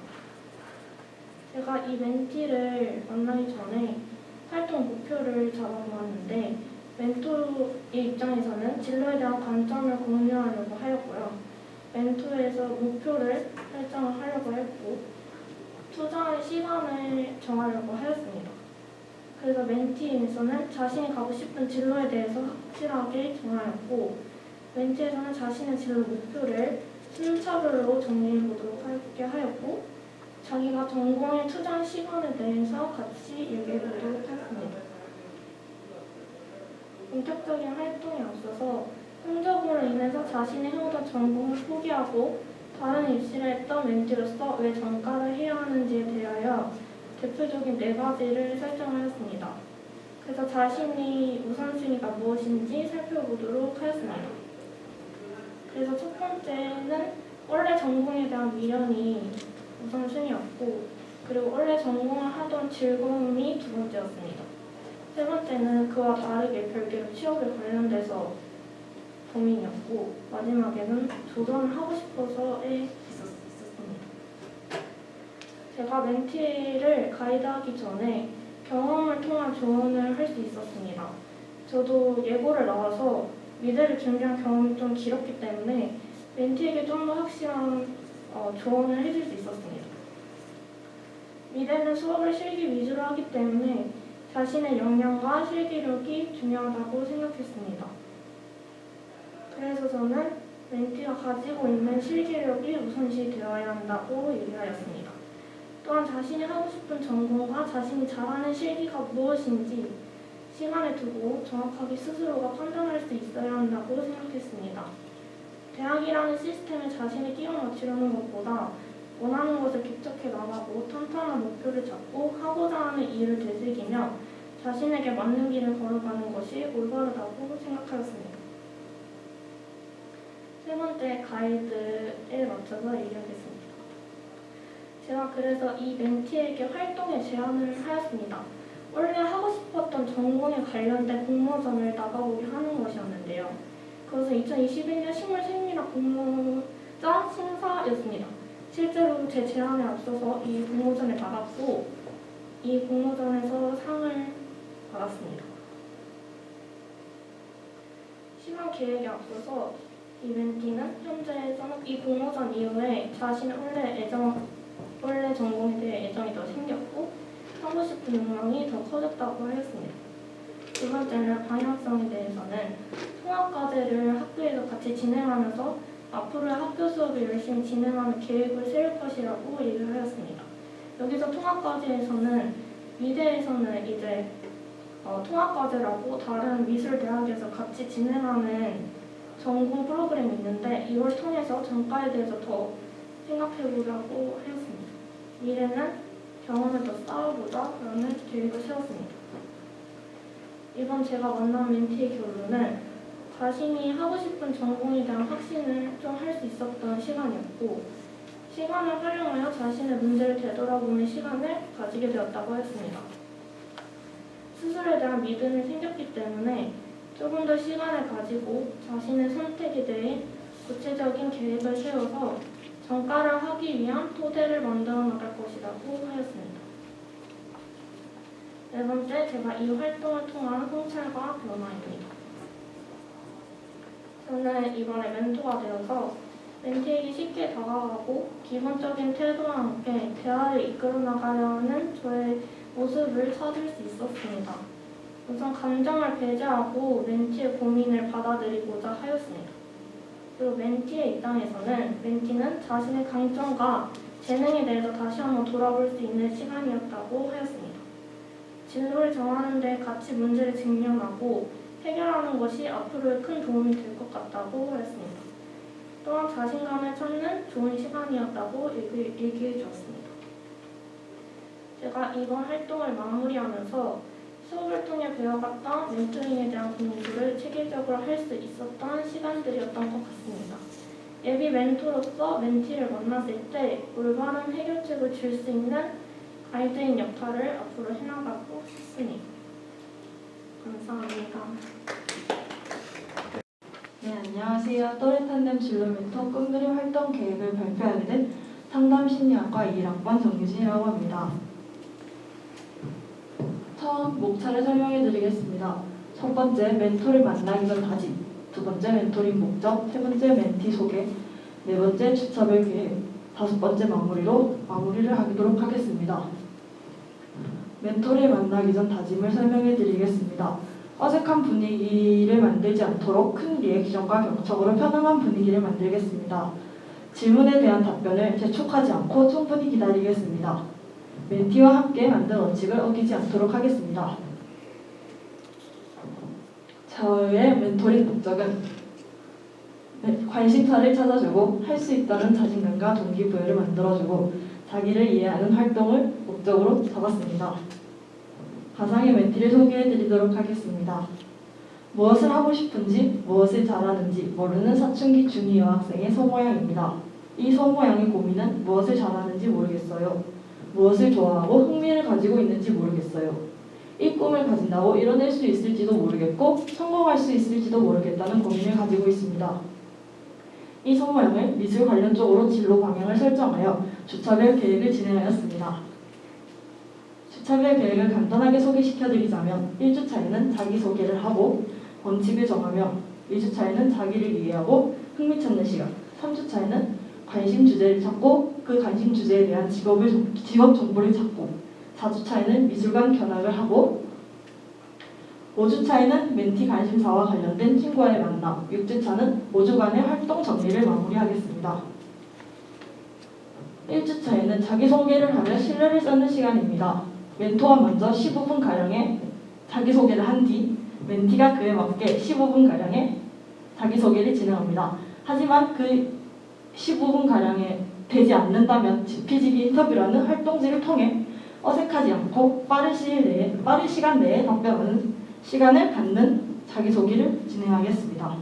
제가 이 멘티를 만나기 전에 활동 목표를 잡아보았는데 멘토의 입장에서는 진로에 대한 관점을 공유하려고 하였고요. 멘토에서 목표를 설정을 하려고 했고 투자의 시간을 정하려고 하였습니다. 그래서 멘티에서는 자신이 가고 싶은 진로에 대해서 확실하게 정하였고 멘티에서는 자신의 진로 목표를 순차별로 정리해보도록 하게 하였고 자기가 전공에 투자한 시간에 대해서 같이 얘기해보도록 하였습니다. 본격적인 활동에 앞서서 성적으로 인해서 자신이 해오던 전공을 포기하고 다른 입시를 했던 멘티로서 왜 전과를 해야 하는지에 대하여 대표적인 4가지를 설정하였습니다. 그래서 자신이 우선순위가 무엇인지 살펴보도록 하였습니다. 그래서 첫 번째는 원래 전공에 대한 미련이 우선순위였고 그리고 원래 전공을 하던 즐거움이 두 번째였습니다. 세 번째는 그와 다르게 별개로 취업에 관련돼서 고민이었고 마지막에는 도전을 하고 싶어서에 있었습니다. 제가 멘티를 가이드하기 전에 경험을 통한 조언을 할 수 있었습니다. 저도 예고를 나와서 미대를 준비한 경험이 좀 길었기 때문에 멘티에게 좀 더 확실한 조언을 해줄 수 있었습니다. 미대는 수업을 실기 위주로 하기 때문에 자신의 역량과 실기력이 중요하다고 생각했습니다. 그래서 저는 멘티가 가지고 있는 실기력이 우선시 되어야 한다고 얘기하였습니다. 또한 자신이 하고 싶은 전공과 자신이 잘하는 실기가 무엇인지 시간을 두고 정확하게 스스로가 판단할 수 있어야 한다고 생각했습니다. 대학이라는 시스템에 자신을 끼워 맞추려는 것보다 원하는 것을 개척해 나가고 탄탄한 목표를 잡고 하고자 하는 일을 되새기며 자신에게 맞는 길을 걸어가는 것이 올바르다고 생각하였습니다. 세 번째 가이드에 맞춰서 얘기하겠습니다. 제가 그래서 이 멘티에게 활동의 제안을 하였습니다. 원래 하고 싶었던 전공에 관련된 공모전을 나가보게 하는 것이었는데요. 그것은 2021년 식물 생리학 공모전 심사였습니다. 실제로 제 제안에 앞서서 이 공모전에 나갔고 이 공모전에서 상을 받았습니다. 시간 계획에 앞서서 이 멘티는 현재에서는 이 공모전 이후에 자신의 원래 전공에 대해 애정이 더 생겼고 하고 싶은 욕망이 더 커졌다고 하였습니다. 두 번째는 방향성에 대해서는 통합과제를 학교에서 같이 진행하면서 앞으로의 학교 수업을 열심히 진행하는 계획을 세울 것이라고 얘기를 하였습니다. 여기서 통합과제에서는 미대에서는 이제 통합과제라고 다른 미술대학에서 같이 진행하는 전공 프로그램이 있는데 이걸 통해서 전과에 대해서 더 생각해보려고 하였습니다. 미래는 경험을 더 쌓아보자라는 계획을 세웠습니다. 이번 제가 만난 멘티의 결론은 자신이 하고 싶은 전공에 대한 확신을 좀 할 수 있었던 시간이었고 시간을 활용하여 자신의 문제를 되돌아보는 시간을 가지게 되었다고 했습니다. 스스로에 대한 믿음이 생겼기 때문에 조금 더 시간을 가지고 자신의 선택에 대해 구체적인 계획을 세워서 전과를 하기 위한 토대를 만들어 나갈 것이라고 하였습니다. 네 번째, 제가 이 활동을 통한 성찰과 변화입니다. 저는 이번에 멘토가 되어서 멘티에게 쉽게 다가가고 기본적인 태도와 함께 대화를 이끌어 나가려는 저의 모습을 찾을 수 있었습니다. 우선 감정을 배제하고 멘티의 고민을 받아들이고자 하였습니다. 그리고 멘티의 입장에서는 멘티는 자신의 강점과 재능에 대해서 다시 한번 돌아볼 수 있는 시간이었다고 하였습니다. 진로를 정하는 데 같이 문제를 직면하고 해결하는 것이 앞으로의 큰 도움이 될 것 같다고 하였습니다. 또한 자신감을 찾는 좋은 시간이었다고 얘기해 주었습니다. 제가 이번 활동을 마무리하면서 수업을 통해 배워갔던 멘토링에 대한 공부를 체계적으로 할 수 있었던 시간들이었던 것 같습니다. 예비 멘토로서 멘티를 만났을 때 올바른 해결책을 줄 수 있는 가이드인 역할을 앞으로 해나가고 싶습니다. 감사합니다.
네, 안녕하세요. 또래탄뎀 진로 멘토 꿈들이 활동 계획을 발표하게 된 상담심리학과 21학번 정유진이라고 합니다. 처음 목차를 설명해 드리겠습니다. 첫 번째, 멘토를 만나기 전 다짐. 두 번째, 멘토링 목적. 세 번째, 멘티 소개. 네 번째, 주차별 계획. 다섯 번째, 마무리를 하도록 하겠습니다. 멘토를 만나기 전 다짐을 설명해 드리겠습니다. 어색한 분위기를 만들지 않도록 큰 리액션과 격척으로 편안한 분위기를 만들겠습니다. 질문에 대한 답변을 재촉하지 않고 충분히 기다리겠습니다. 멘티와 함께 만든 원칙을 어기지 않도록 하겠습니다. 저의 멘토링 목적은 관심사를 찾아주고 할 수 있다는 자신감과 동기부여를 만들어주고 자기를 이해하는 활동을 목적으로 잡았습니다. 가상의 멘티를 소개해드리도록 하겠습니다. 무엇을 하고 싶은지, 무엇을 잘하는지 모르는 사춘기 중2 여학생의 소모양입니다. 이 소모양의 고민은 무엇을 잘하는지 모르겠어요. 무엇을 좋아하고 흥미를 가지고 있는지 모르겠어요. 이 꿈을 가진다고 이뤄낼 수 있을지도 모르겠고 성공할 수 있을지도 모르겠다는 고민을 가지고 있습니다. 이 소모양을 미술 관련 쪽으로 진로 방향을 설정하여 주차별 계획을 진행하였습니다. 주차별 계획을 간단하게 소개시켜드리자면 1주차에는 자기소개를 하고 원칙을 정하며 2주차에는 자기를 이해하고 흥미 찾는 시간 3주차에는 관심 주제를 찾고 그 관심 주제에 대한 직업 정보를 찾고 4주차에는 미술관 견학을 하고 5주차에는 멘티 관심사와 관련된 친구와의 만남 6주차는 5주간의 활동 정리를 마무리하겠습니다. 1주차에는 자기소개를 하며 신뢰를 쌓는 시간입니다. 멘토가 먼저 15분가량의 자기소개를 한 뒤 멘티가 그에 맞게 15분가량의 자기소개를 진행합니다. 하지만 그 15분가량에 되지 않는다면 지피지기 인터뷰라는 활동지를 통해 어색하지 않고 빠른 시간 내에 답변하는 시간을 갖는 자기소개를 진행하겠습니다.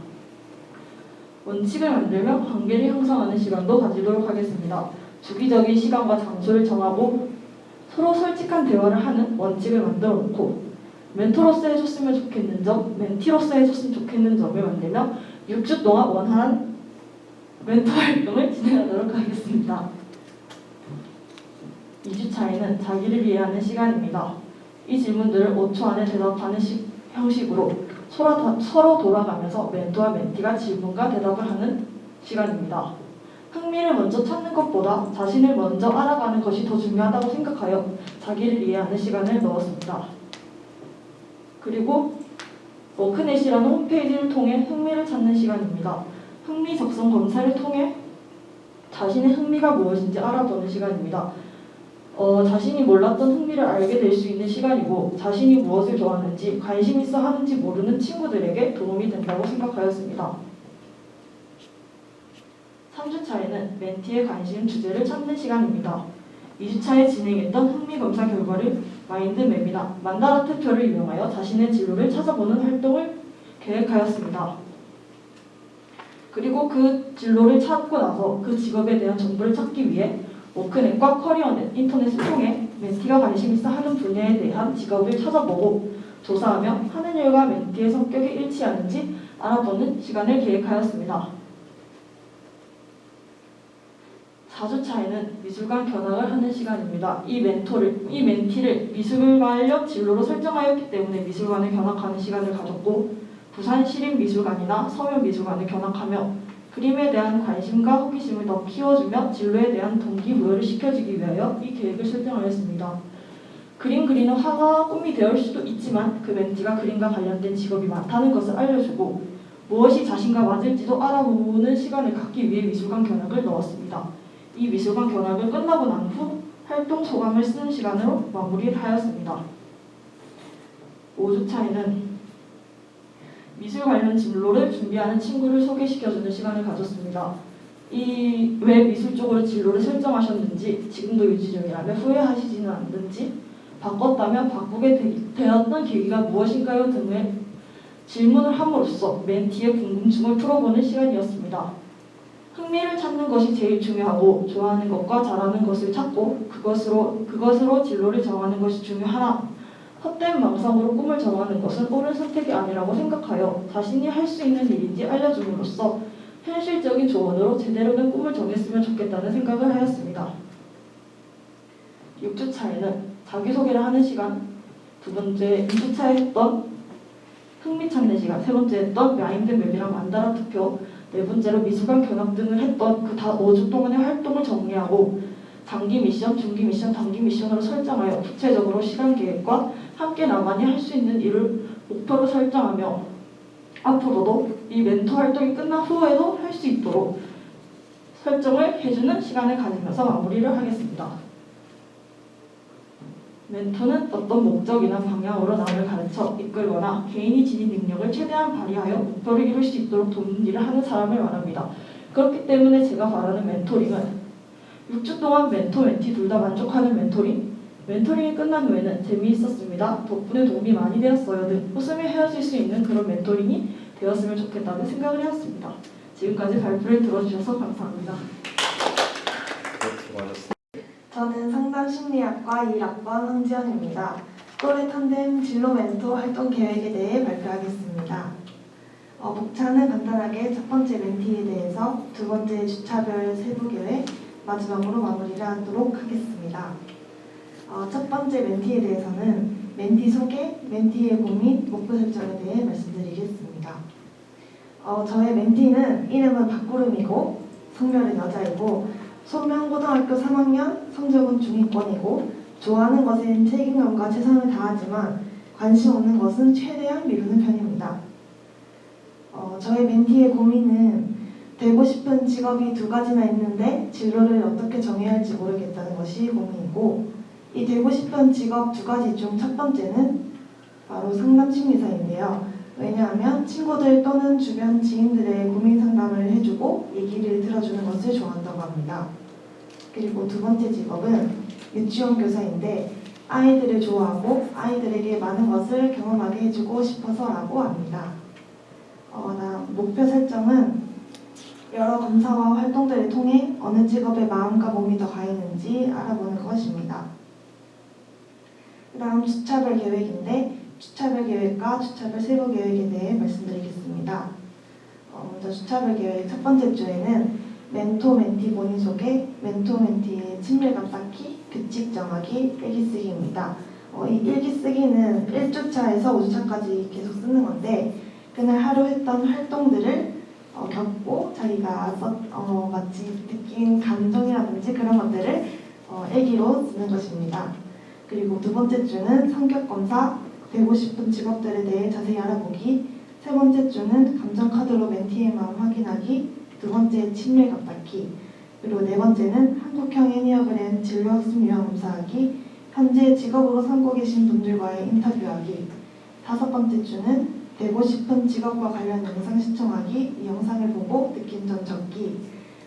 원칙을 만들며 관계를 형성하는 시간도 가지도록 하겠습니다. 주기적인 시간과 장소를 정하고 서로 솔직한 대화를 하는 원칙을 만들어 놓고 멘토로서 해줬으면 좋겠는 점, 멘티로서 해줬으면 좋겠는 점을 만들며 6주 동안 원활한 멘토 활동을 진행하도록 하겠습니다. 2주차에는 자기를 이해하는 시간입니다. 이 질문들을 5초 안에 대답하는 형식으로 서로 돌아가면서 멘토와 멘티가 질문과 대답을 하는 시간입니다. 흥미를 먼저 찾는 것보다 자신을 먼저 알아가는 것이 더 중요하다고 생각하여 자기를 이해하는 시간을 넣었습니다. 그리고 워크넷이라는 홈페이지를 통해 흥미를 찾는 시간입니다. 흥미 적성 검사를 통해 자신의 흥미가 무엇인지 알아보는 시간입니다. 자신이 몰랐던 흥미를 알게 될 수 있는 시간이고 자신이 무엇을 좋아하는지 관심 있어 하는지 모르는 친구들에게 도움이 된다고 생각하였습니다. 3주차에는 멘티의 관심 주제를 찾는 시간입니다. 2주차에 진행했던 흥미검사 결과를 마인드맵이나 만다라투표를 이용하여 자신의 진로를 찾아보는 활동을 계획하였습니다. 그리고 그 진로를 찾고 나서 그 직업에 대한 정보를 찾기 위해 워크넷과 커리어넷, 인터넷을 통해 멘티가 관심 있어 하는 분야에 대한 직업을 찾아보고 조사하며 하는 일과 멘티의 성격이 일치하는지 알아보는 시간을 계획하였습니다. 4주차에는 미술관 견학을 하는 시간입니다. 이 멘티를 미술 관련 진로로 설정하였기 때문에 미술관을 견학하는 시간을 가졌고 부산시립미술관이나 서울미술관을 견학하며 그림에 대한 관심과 호기심을 더 키워주며 진로에 대한 동기부여를 시켜주기 위하여 이 계획을 설정하였습니다. 그림 그리는 화가가 꿈이 되어 수도 있지만 그 멘티가 그림과 관련된 직업이 많다는 것을 알려주고 무엇이 자신과 맞을지도 알아보는 시간을 갖기 위해 미술관 견학을 넣었습니다. 이 미술관 견학을 끝나고 난 후 활동 소감을 쓰는 시간으로 마무리를 하였습니다. 5주차에는 미술 관련 진로를 준비하는 친구를 소개시켜주는 시간을 가졌습니다. 왜 미술 쪽으로 진로를 설정하셨는지, 지금도 유지 중이라면 후회하시지는 않는지, 바꿨다면 바꾸게 되었던 계기가 무엇인가요? 등의 질문을 함으로써 멘티의 궁금증을 풀어보는 시간이었습니다. 흥미를 찾는 것이 제일 중요하고 좋아하는 것과 잘하는 것을 찾고 그것으로 진로를 정하는 것이 중요하나 헛된 망상으로 꿈을 정하는 것은 옳은 선택이 아니라고 생각하여 자신이 할 수 있는 일인지 알려줌으로써 현실적인 조언으로 제대로 된 꿈을 정했으면 좋겠다는 생각을 하였습니다. 6주차에는 자기소개를 하는 시간, 2주차에 했던 흥미 찾는 시간, 3번째 했던 마인드맵이랑 만다라투표, 4번째로 미술관 견학 등을 했던 그 5주 동안의 활동을 정리하고 장기 미션, 중기 미션, 단기 미션으로 설정하여 구체적으로 시간 계획과 함께 나만이 할 수 있는 일을 목표로 설정하며 앞으로도 이 멘토 활동이 끝난 후에도 할 수 있도록 설정을 해주는 시간을 가지면서 마무리를 하겠습니다. 멘토는 어떤 목적이나 방향으로 남을 가르쳐 이끌거나 개인이 지닌 능력을 최대한 발휘하여 목표를 이룰 수 있도록 돕는 일을 하는 사람을 말합니다. 그렇기 때문에 제가 바라는 멘토링은 6주 동안 멘토, 멘티 둘 다 만족하는 멘토링, 멘토링이 끝난 후에는 재미있었습니다, 덕분에 도움이 많이 되었어요 등 웃으며 헤어질 수 있는 그런 멘토링이 되었으면 좋겠다는 생각을 해왔습니다. 지금까지 발표를 들어주셔서 감사합니다.
수고하셨습니다.
저는 상담심리학과 1학번 황지연입니다. 또래 탄덴 진로 멘토 활동 계획에 대해 발표하겠습니다. 목차는 간단하게 첫 번째 멘티에 대해서, 두 번째 주차별 세부 계획, 마지막으로 마무리를 하도록 하겠습니다. 첫 번째 멘티에 대해서는 멘티 소개, 멘티의 고민, 목표 설정에 대해 말씀드리겠습니다. 저의 멘티는 이름은 박구름이고 성별은 여자이고 손명고등학교 3학년, 성적은 중위권이고 좋아하는 것엔 책임감과 최선을 다하지만 관심 없는 것은 최대한 미루는 편입니다. 저의 멘티의 고민은 되고 싶은 직업이 2가지나 있는데 진로를 어떻게 정해야 할지 모르겠다는 것이 고민이고, 이 되고 싶은 직업 2가지 중 첫 번째는 바로 상담심리사인데요. 왜냐하면 친구들 또는 주변 지인들의 고민 상담을 해주고 얘기를 들어주는 것을 좋아한다고 합니다. 그리고 두 번째 직업은 유치원 교사인데 아이들을 좋아하고 아이들에게 많은 것을 경험하게 해주고 싶어서라고 합니다. 목표 설정은 여러 검사와 활동들을 통해 어느 직업에 마음과 몸이 더 가 있는지 알아보는 것입니다. 그 다음 주차별 계획인데 주차별 계획과 주차별 세부 계획에 대해 말씀드리겠습니다. 먼저 주차별 계획 첫 번째 주에는 멘토, 멘티 본인 소개, 멘토, 멘티의 친밀감 쌓기, 규칙 정하기, 일기 쓰기입니다. 이 일기 쓰기는 1주차에서 5주차까지 계속 쓰는 건데 그날 하루 했던 활동들을 겪고 자기가 마치 느낀 감정이라든지 그런 것들을 일기로 쓰는 것입니다. 그리고 두 번째 주는 성격검사, 되고 싶은 직업들에 대해 자세히 알아보기, 세 번째 주는 감정카드로 멘티의 마음 확인하기, 두 번째 친밀감 쌓기, 그리고 네 번째는 한국형 애니어그램 진로학습 유형 검사하기, 현재 직업으로 삼고 계신 분들과의 인터뷰하기. 다섯 번째 주는 되고 싶은 직업과 관련 영상 시청하기, 이 영상을 보고 느낀 점 적기.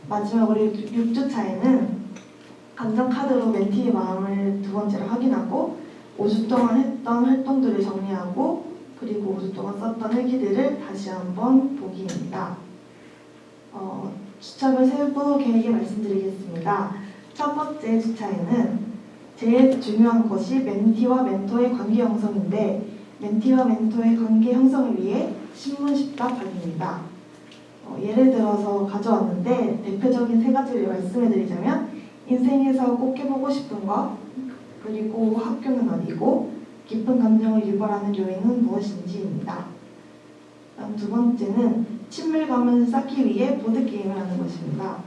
마지막으로 6주차에는 감정카드로 멘티의 마음을 두 번째로 확인하고 5주 동안 했던 활동들을 정리하고 그리고 5주 동안 썼던 일기들을 다시 한번 보기입니다. 주차별 세부 계획에 말씀드리겠습니다. 첫 번째 주차에는 제일 중요한 것이 멘티와 멘토의 관계 형성인데 멘티와 멘토의 관계 형성을 위해 신문 10답 하기입니다. 예를 들어서 가져왔는데 대표적인 세 가지를 말씀해드리자면 인생에서 꼭 해보고 싶은 것, 그리고 학교는 어디고, 깊은 감정을 유발하는 요인은 무엇인지입니다. 다음 두 번째는 친밀감을 쌓기 위해 보드게임을 하는 것입니다.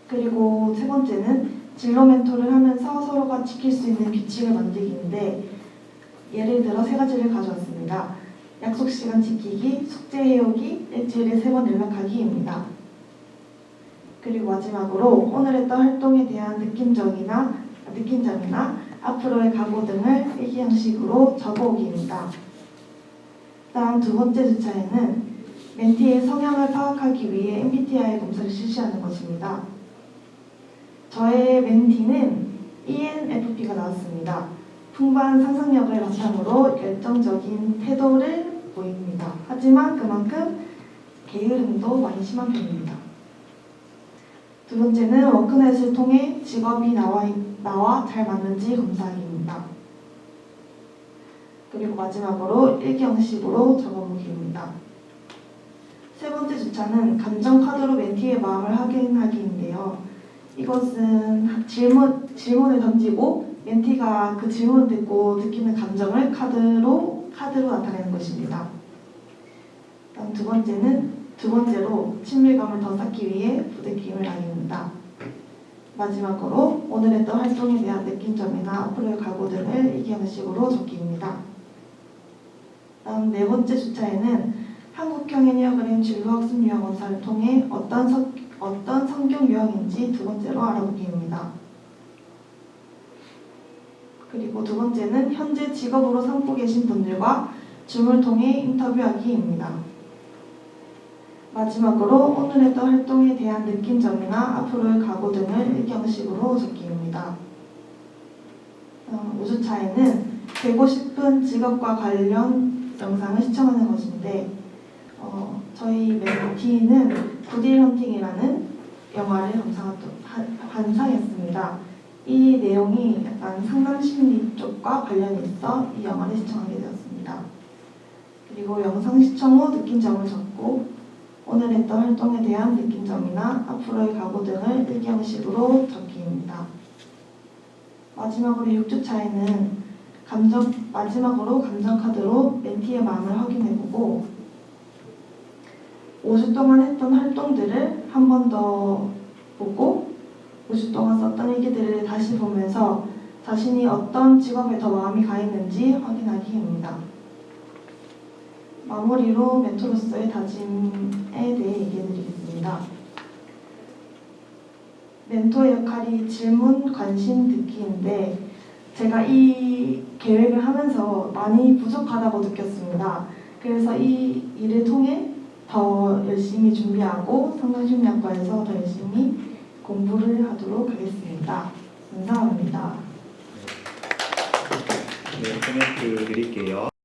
그리고 세 번째는 진로 멘토를 하면서 서로가 지킬 수 있는 규칙을 만들기인데 예를 들어 세 가지를 가져왔습니다. 약속 시간 지키기, 숙제 해오기, 일주일에 3번 연락하기입니다. 그리고 마지막으로 오늘 했던 활동에 대한 느낀 점이나 앞으로의 각오 등을 일기 형식으로 적어오기입니다. 다음 두 번째 주차에는 멘티의 성향을 파악하기 위해 MBTI 검사를 실시하는 것입니다. 저의 멘티는 ENFP가 나왔습니다. 풍부한 상상력을 바탕으로 열정적인 태도를 보입니다. 하지만 그만큼 게으름도 많이 심한 편입니다. 두 번째는 워크넷을 통해 직업이 나와 잘 맞는지 검사하기입니다. 그리고 마지막으로 일기 형식으로 적어보기입니다. 세 번째 주차는 감정카드로 멘티의 마음을 확인하기인데요. 이것은 질문을 던지고 멘티가 그 질문을 듣고 느끼는 감정을 카드로 나타내는 것입니다. 다음 두 번째로 친밀감을 더 쌓기 위해 부대낌을 하기입니다. 마지막으로 오늘 했던 활동에 대한 느낀 점이나 앞으로의 각오 등을 일기 형식으로 적기입니다. 다음 네 번째 주차에는 한국형 애니어그램 진로학습 유형 검사를 통해 어떤 성격 유형인지 두 번째로 알아보기입니다. 그리고 두 번째는 현재 직업으로 삼고 계신 분들과 줌을 통해 인터뷰하기입니다. 마지막으로 오늘 했던 활동에 대한 느낀 점이나 앞으로의 각오 등을 일기 형식으로 적기입니다. 5주차에는 되고 싶은 직업과 관련 영상을 시청하는 것인데 저희 멘티는 굿윌 헌팅이라는 영화를 관상했습니다. 이 내용이 약간 상담심리 쪽과 관련이 있어 이 영화를 시청하게 되었습니다. 그리고 영상 시청 후 느낀 점을 적고 오늘 했던 활동에 대한 느낀 점이나 앞으로의 각오 등을 일기 형식으로 적기입니다. 마지막으로 6주차에는 감정카드로 멘티의 마음을 확인해보고 5주 동안 했던 활동들을 한 번 더 보고 5주 동안 썼던 일기들을 다시 보면서 자신이 어떤 직업에 더 마음이 가 있는지 확인하기입니다. 마무리로 멘토로서의 다짐에 대해 얘기해드리겠습니다. 멘토의 역할이 질문, 관심, 듣기인데 제가 이 계획을 하면서 많이 부족하다고 느꼈습니다. 그래서 이 일을 통해 더 열심히 준비하고 상담심리학과에서 더 열심히 공부를 하도록 하겠습니다. 감사합니다.
네, 코멘트 드릴게요.